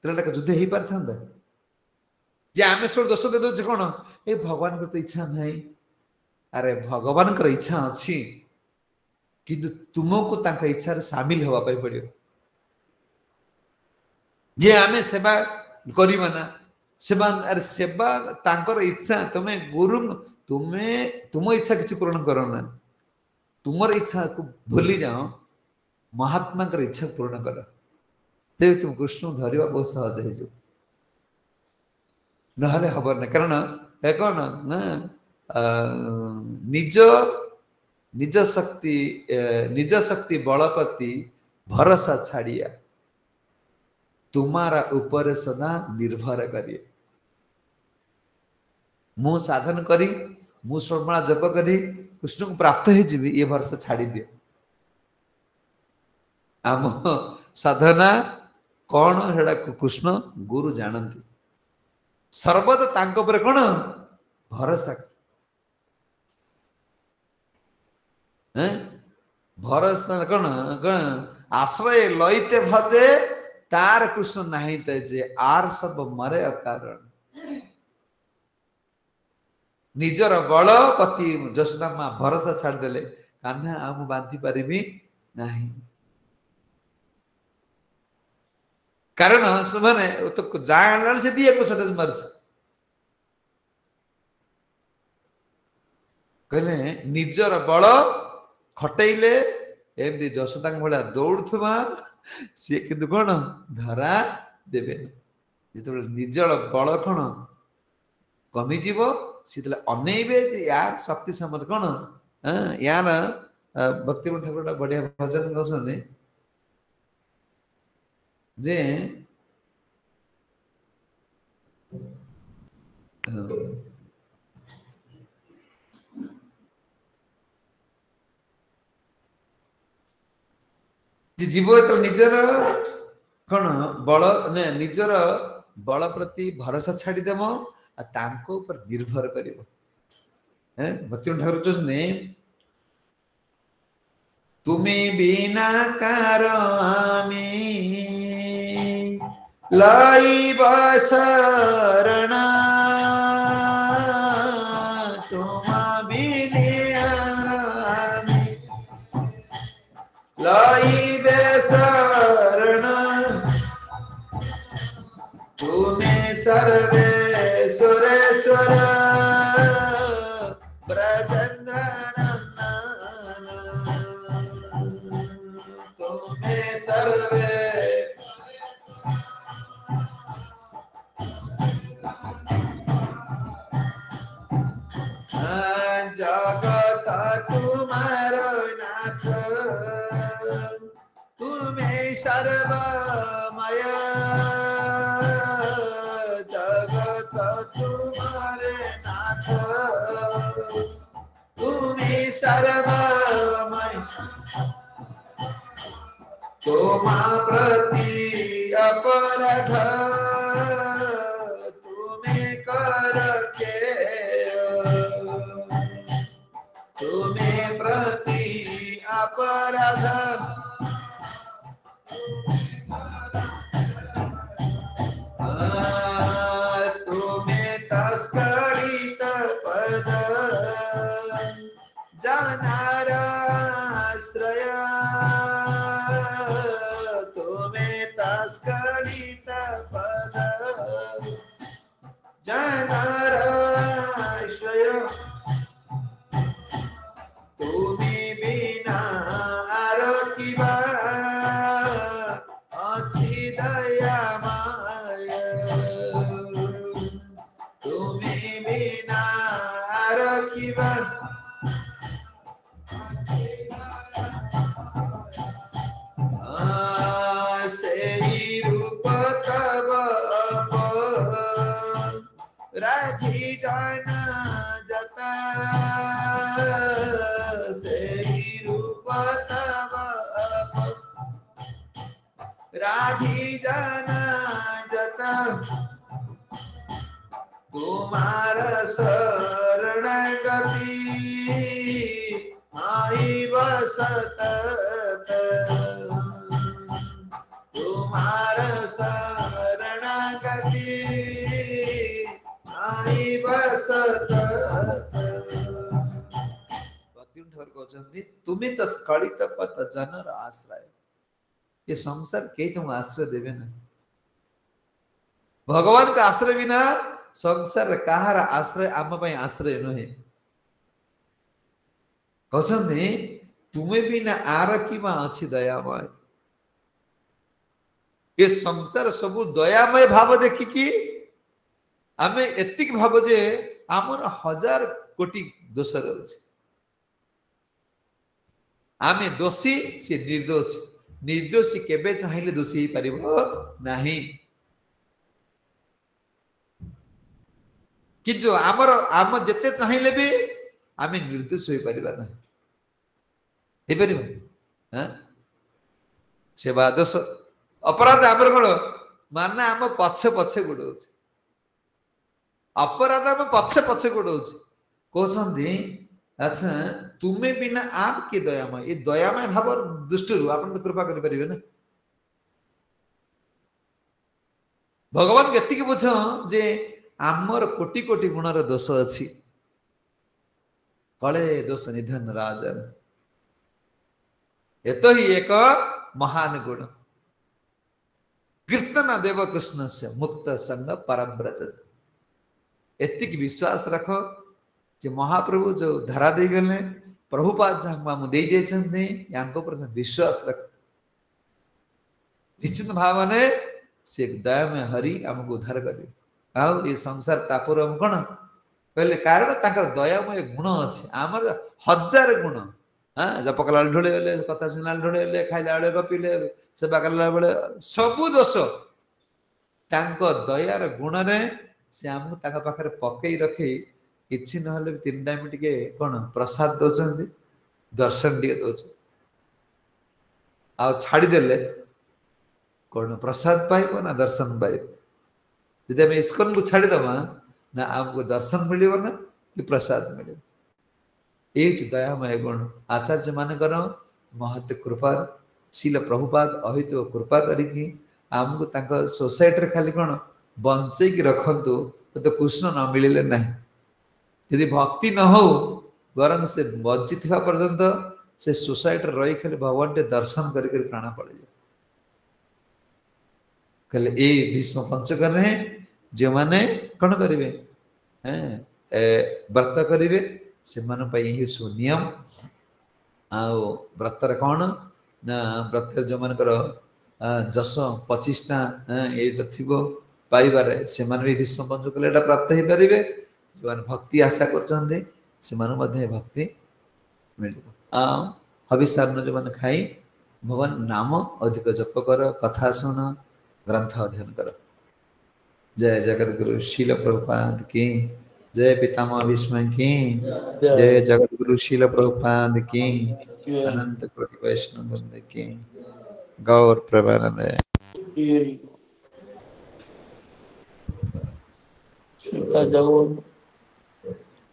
तेरा युद्ध ही पारथांदा जे आमे सब दोष दे दो कोन ए भगवान कर तो इच्छा नहीं अरे भगवान कर इच्छा अच्छी किंतु तुमको तांका इच्छा रे शामिल होवा पाई पड़ियो जे आमे सेवा करिबा ना सेवा अरे सेवा तांकर इच्छा तमे गुरु तुम इच्छा किछि पूर्ण करो ना तुमर इच्छा को भूली जाओ महात्मा कर इच्छा पूर्ण करो तेरे तुम कृष्ण धरिबा बहुत सहज है नहले हबर नहीं कारण ए कौन ना निज निज शक्ति निज शक्ति बलपति भरोसा छाड़िया तुम्हारा ऊपर सदा निर्भर करिए मु साधन करी मु सर्वमाला जप करी कृष्ण को प्राप्त हो जीवी ये भरोसा छाड़ी दियो आम साधना कौन हेडा कृष्ण गुरु जानती सर्वदा तांको पर कौन भरोसा भरोसा कौन कौन आश्रय लईते भजे तार कृष्ण नहीं ते जे आर सब मरे अकारण निजर बल पति जशोदा माँ भरोसा छाड़ देले कान्हा आम बांधी पारिबी नहीं कारण सुमने तो जान से दिए को छोटे मरछ कहले निजर बल खटेइले एमदी जशोदा भला दौड़ुथबा सी किंतु कौन धरा देवे जो निजर बल कौन कमिजीव सी अनेबे यार शक्ति समर्थ कौन यार भक्ति ठाकुर बढ़िया भजन गाउछन्ते जे जीव तो निजर कौन बल ने निजर बल प्रति भरोसा छाड़ीदेव तांको ऊपर निर्भर करिवो भक्ति ठाकुर कहते तुम्हें बिना कारमी लाई बसरण तुम बिना लाई बेसरण तुम्हें सर्वेश्वरेश्वर ब्रजेंद्र तुम्हें सर्वे जगत तुम्हारो नाथ तुम्हें सर्वमय जगत तुम्हारे नाथ तुम्हें सर्वमय तुमा प्रति अपराध तुम्हें कर के तुम्हें प्रति अपराध तुम्हें तस्करित पद जनाराश्रय तुम्हें तस्करित पद जनाराश्रय तुम्हें बिना आरतिबा अच्छी दया माया तुम्हें बिना आरतिबा से रूप तब राधी जाना जता से रूप तब राधी जाना जता तुम्हारा शरण गति आई बसत तुम्हारा शरण गति आई बसत तुम्हें तो स्खलित पत जनर आश्रय ये संसार के तुम आश्रय देवे ना भगवान का आश्रय बिना संसार कहार आश्रय आम आश्रय नुहे कहते तुम्हें बिना आर कि अच्छी दयामय ये संसार सब दयामय भाव देखिकी आमे एतिक भाव जे आमर 1000 कोटी दोष रही आमे दोषी से निर्दोष निर्दोषी केबे चाहिए दोषी हो पारिबो नाही किंतु आमर आम जते चाहिए भी आमे निर्दोष हो पारिबा ना हे परिबा हां सेवा दोष अपराध आमर कोन माने आम पछे पछे गुडौछ अपराध आम पछे पछे गुडौछ कहसंती अच्छा तुम्हें बिना आप के दयामय ये दयामय भाव दृष्टि आपन कृपा करि परिबे ना भगवान केति के बुझ जे आमर कोटि कोटि गुणर दोष अछि कले दोष निधन राजन एतो ही एक महान गुण कीर्तन देव कृष्ण से मुक्त संग परम व्रजत एतिक विश्वास रखो जे महाप्रभु जो धरा दे गले प्रभुपाद जहाँ दे जाइछन्ते यांको पर विश्वास रख निश्चित भावने से दया में हरि हमको उद्धार करे आउ ये संसार तापर हम कोन कहले कारण ताकर दयामय गुण अछि हमर 1000 गुण हां जप कला ढोले कथा सुनला ढोले खाइला बेले गपिले सेवा करला बेले सब दोष तांको दयार गुण रे से हमको ताका पाखरे पकई रखी किछि नहले 3 टाइम टिके कोन प्रसाद दोचंती दर्शन टिके दोच आ छाडी देले कोन प्रसाद पाइबो ना दर्शन पाइबो जदि हम इस्कन को छाडी दमा ना हमको दर्शन मिलिबो ना कि प्रसाद मिलिबो एच दयामय गुण आचार्य माने करो महत कृपा शील प्रभुपाद अहित कृपा करिकी हमको ताका सोसाइटी रे खाली कोन बंचे की रखंतु तो कृष्ण न मिलिले नहीं यदि भक्ति न हो वरन से बंची थिबा पर्यंत से सोसाइटी रही खाली भगवान के दर्शन करिक प्राण पड़े जाए कहले ए भीष्म पंचक ने जे माने कोन करिवे हैं व्रत करिवे से मन पई ही सु नियम आ व्रत रे कोन ना व्रत जो मन करो जस 25 टा ए तो थिबो पाइबारे से मन भी भीष्म पंचक एटा प्राप्त ही परिवे जो भक्ति आशा करछन्ते से मन मध्ये भक्ति मिलिबो आ हविषान्न जो मन खाई भगवान नाम अधिक जप कर कथा सुन ग्रंथ अध्ययन कर जय जगत गुरु शील प्रभुपाद की जय पितामह भीष्म की जय जगत गुरु शील प्रभुपाद की अनंत कोटि वैष्णव वृंद की गौर प्रभानंद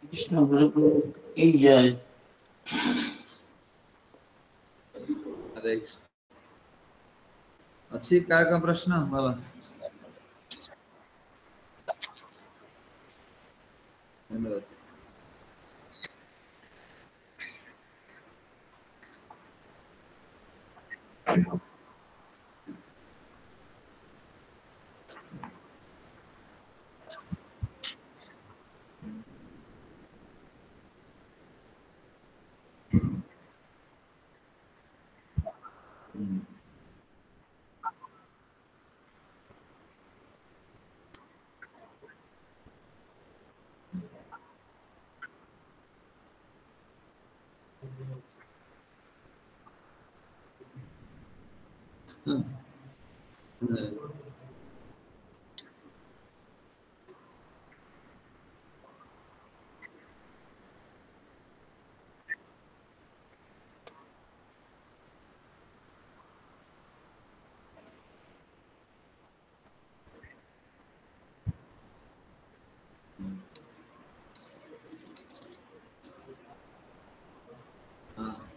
कृष्ण गुरु की जय अच्छी काय का प्रश्न बाबा धन्यवाद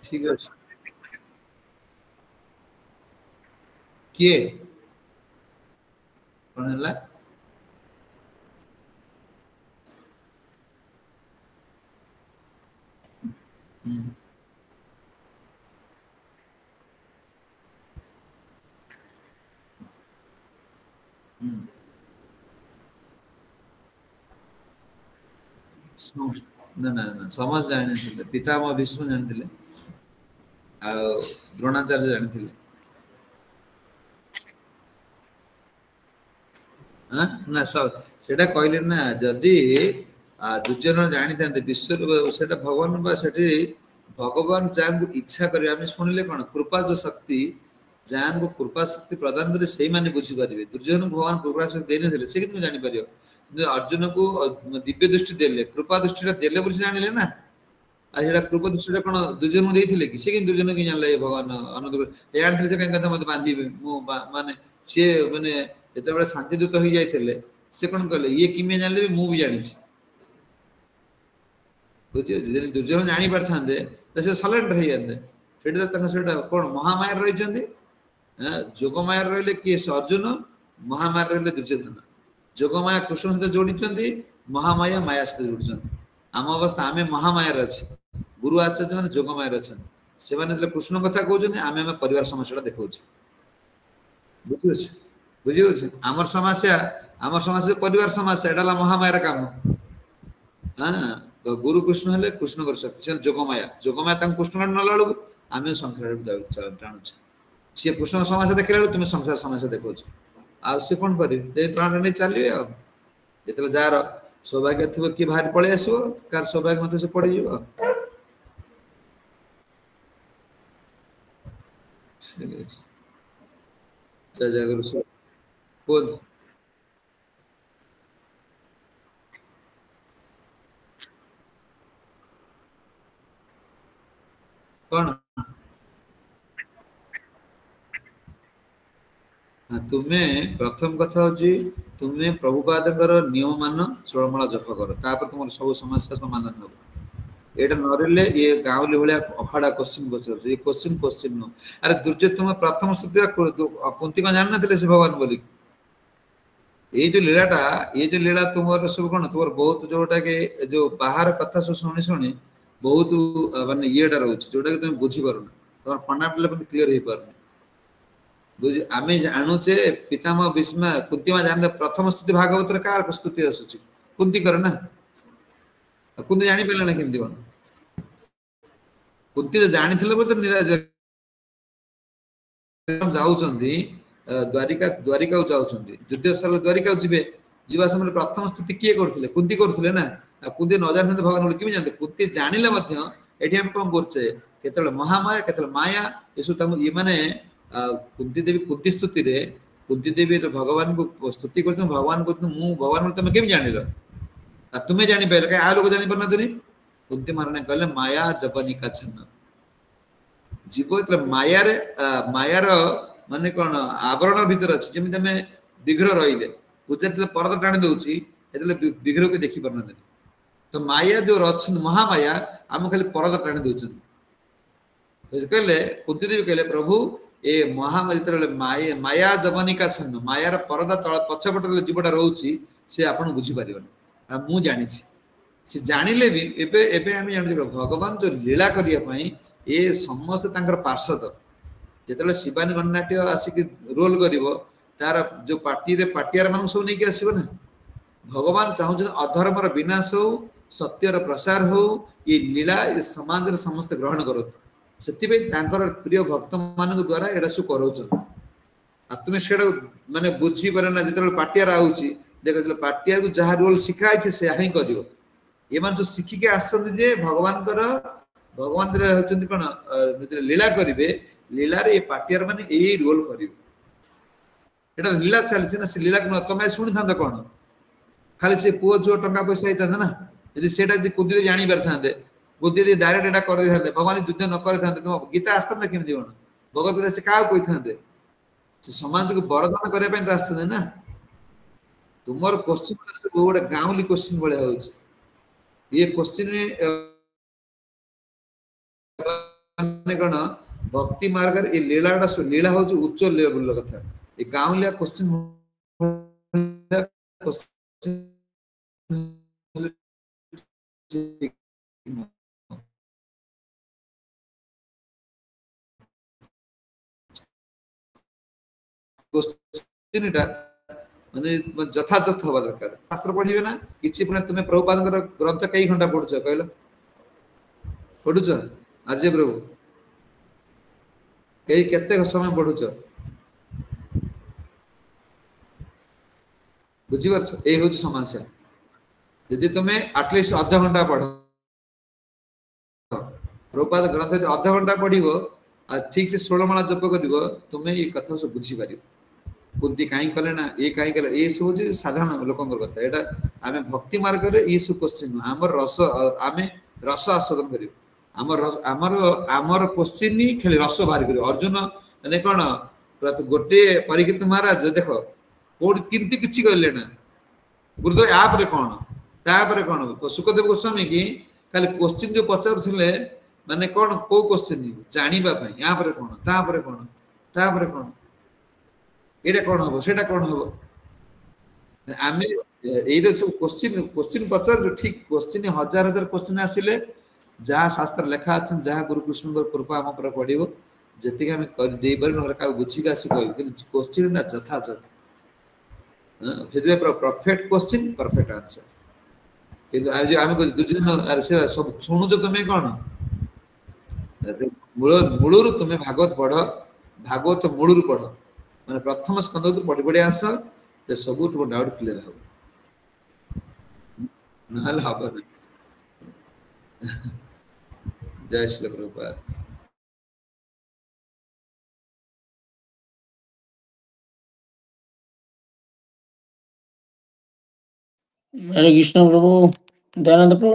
ठीक है किए कौन है ना ना ना समाज जाने पितामह भीष्म जानते आ द्रोणाचार्य जानते हाँ ना सेटा कहले ना जदि दुर्योधन जानी था विश्व सेटा भगवान बा सेठी भगवान जान इच्छा करे आम शुणिले कौन कृपा जो शक्ति जान को कृपा शक्ति प्रदान करे से माने बुझी पारे दुर्योधन भगवान कृपा शक्ति देने थे से कि जानी पार अर्जुन को दिव्य दृष्टि देले कृपा दृष्टि देले बोली जानिले ना आ कृपा दृष्टि कौन दुर्योधन देते कि से दुर्योधन की जान भगवान अनुग्रह जानते से कहीं मत बांधे माने सी माने जो शांतिदूत हो जाते से कौन कहले ये किमें जानले मु भी जानी बुझे दुर्योधन जानी पार था से सलेंडर हो जाते कौन महामाया रही जोगमाया रही किए अर्जुन महामाया रही दुर्योधन जोगमाया कृष्ण सहित जोड़ी महामाया माया सहित जोड़ी आम अवस्था आम महामाया अच्छे गुरु आचार्य मैंने जोगमाया अच्छा से कृष्ण कथा कहते आम आम परिवार समस्या देखा बुझे बुझे आमर समस्या परिवार समस्या एटा महामाया काम हाँ तो गुरु कृष्ण हेले कृष्ण कर शक्ति जोगमाया कृष्ण नला बेलू आम संसार टाणुचे सी कृष्ण समस्या देखला बेलू तुम संसार समस्या देखो आ सी कौन कर प्राण नहीं चलिए जो जार सौभाग्य थी किए बाहर पलि आसो कार सौभाग्य मत से पड़ जय बोध कौन तुम्हें प्रथम कथा हूँ तुम्हें प्रभुपाद नियम मान षोलमाला जप कर तुम सब समस्या समाधान हो ये नरले ये गाँवली भाया अखाड़ा क्वेश्चन पचार ये क्वेश्चन नुह अरे दुर्जय तुम प्रथम स्तुति कुंती कौन जान ना से भगवान बोली ये जो लीलाटा ये जो लीला तुम सब कौन तुम बहुत जोटा कि जो बाहर कथा सब शुणी शुणी बहुत मानने येटा रोचे जोटा कि तुम बुझीपार तुम फंडामेंटल क्लीयर हो पार आम जानूचे पितामह भीष्म कुंती माँ जान प्रथम स्तुति भागवत कार स्तुति आसूची कुंती कर ना कुंती जानी पारे ना केमती कौन कुंती जानी जाऊँगी द्वारिका द्वारिका जाऊँगी द्वितीय साल द्वारिका जी जीवा समय प्रथम स्तुति किए करते कुंती करते ना कुंती न जान भगवान बोले कि जानते कुंती जानिले ये आम कौन करे महामाया के माया ये सब ये मैंने कुंती देवी कुंती स्तुति रे कुंती देवी भगवान को स्तुति कर भगवान को मु भगवान तुम केम जान तुम्हें जानी पारे कहीं आ लोग जानी पार ना कुंती महाराणी कहले माया जपनिका छन्न जीव जो मायार मायार माने कौन आवरण भीतर अच्छी जमी तुम विग्रह रही पूजा परदा टाणी दौची विग्रह को देखी पार ना तो माया जो अच्छी महामाया आम खाली परदा टाणी दौरान कहले कुंती देवी कहले प्रभु ए महामाया माया माया जवनिका छन्न मायार परदा तल पछपटे जीवटा रोचे सी आप बुझीपर मु जानी सी जानिले भी एबे एबे आम जान भगवान जो लीला करने ये समस्त पार्षद जो शिवानी गणनाट्य आसिक रोल कर तार जो पार्टी रे पार्टियार मान सब नहीं आसो ना भगवान चाहते अधर्मर विनाश हो सत्यर प्रसार हो ये लीला ये समाज समस्त ग्रहण करो से प्रिय भक्त मान द्वारा एटा सब कर तुम से मानने बुझी पारे ना जो पार्टियार आऊँगी देख जो पार्टियार को जहाँ रोल शिखाई से हिं कर ये मान सब शिखिके आसते भगवान भगवान होती कौन लीला करेंगे लीलार ये पार्टियार मैंने यही रोल कर लीला चलती ना से लीला तुम शुणी था कौन खाली से पुओ जो टंका पैसा होता ना यदि से कुंती जानी पारि था कुंती डायरेक्ट एटा कर भगवान युद्ध न कर तुम गीता आसता केमती कौन भगवत गीता से क्या कही से समाज को बरदान करने तो आसते ना तुम क्वेश्चन गोटे गाँवली क्वेश्चन भाया हो ये क्वेश्चन कौन भक्ति मार्ग ये लीलाटा लीला हूँ उच्च लेवल कथा ये गाँवलिया क्वेश्चन माने यथायथ हवा दरकार शास्त्र पढ़े ना कि तुम्हें प्रभुपाद ग्रंथ कई घंटा पढ़ुच कहल पढ़ुच आज प्रभु कई केते समय पढ़ुच बुझिपारछ ए होची समस्या यदि तुमे एटलीस्ट आधा घंटा पढ़ो प्रभुपाद ग्रंथ यदि आधा घंटा पढ़िबो आ ठीक से 16 माला जप करिवो तुमे ये कथा सब बुझी पारिबो कुंती काई कले ना ए काई कले ए सब जे साधारण लोकंकर कथा एटा आमे भक्ति मार्ग रे ई सब क्वेश्चन हमर रस आमे रस आस्वादन करिवो हमर क्वेश्चन ही खाली रस बाहर करिवो अर्जुन माने कोन गोटे परिकित महाराज देखो कोड किंती किछि कहले ना गुरुदेव आप रे कोन तापर कोन सुखदेव गोस्वामी की खाली क्वेश्चन जो पचार थिले माने कोन को क्वेश्चन जानिबा पई या पर कोन तापर कोन एटा कोन हबो सेटा कोन हबो आमे एटा सब क्वेश्चन पचार ठीक क्वेश्चन हजार हजार क्वेश्चन आसिले जहाँ शास्त्र लेखा अछि जहाँ गुरु कृष्ण कृपा हम पर पडिबो जति हम कर दे पर नहर का बुझी का आसी कहबो कि क्वेश्चन ना जथा फिर परफेक्ट क्वेश्चन परफेक्ट आंसर किंतु आज आमे दुजन अरे से सब सुनु जो तुमे कोन मूलर तुमे भागवत पढ़ भागवत मूलर पढ़ माने प्रथम स्कंद तो पढ़ी पढ़ी आस जे सब तो डाउट क्लियर हो नहल हबो जय श्री प्रभुपाद हरे कृष्ण प्रभु, दयानंद प्रभु।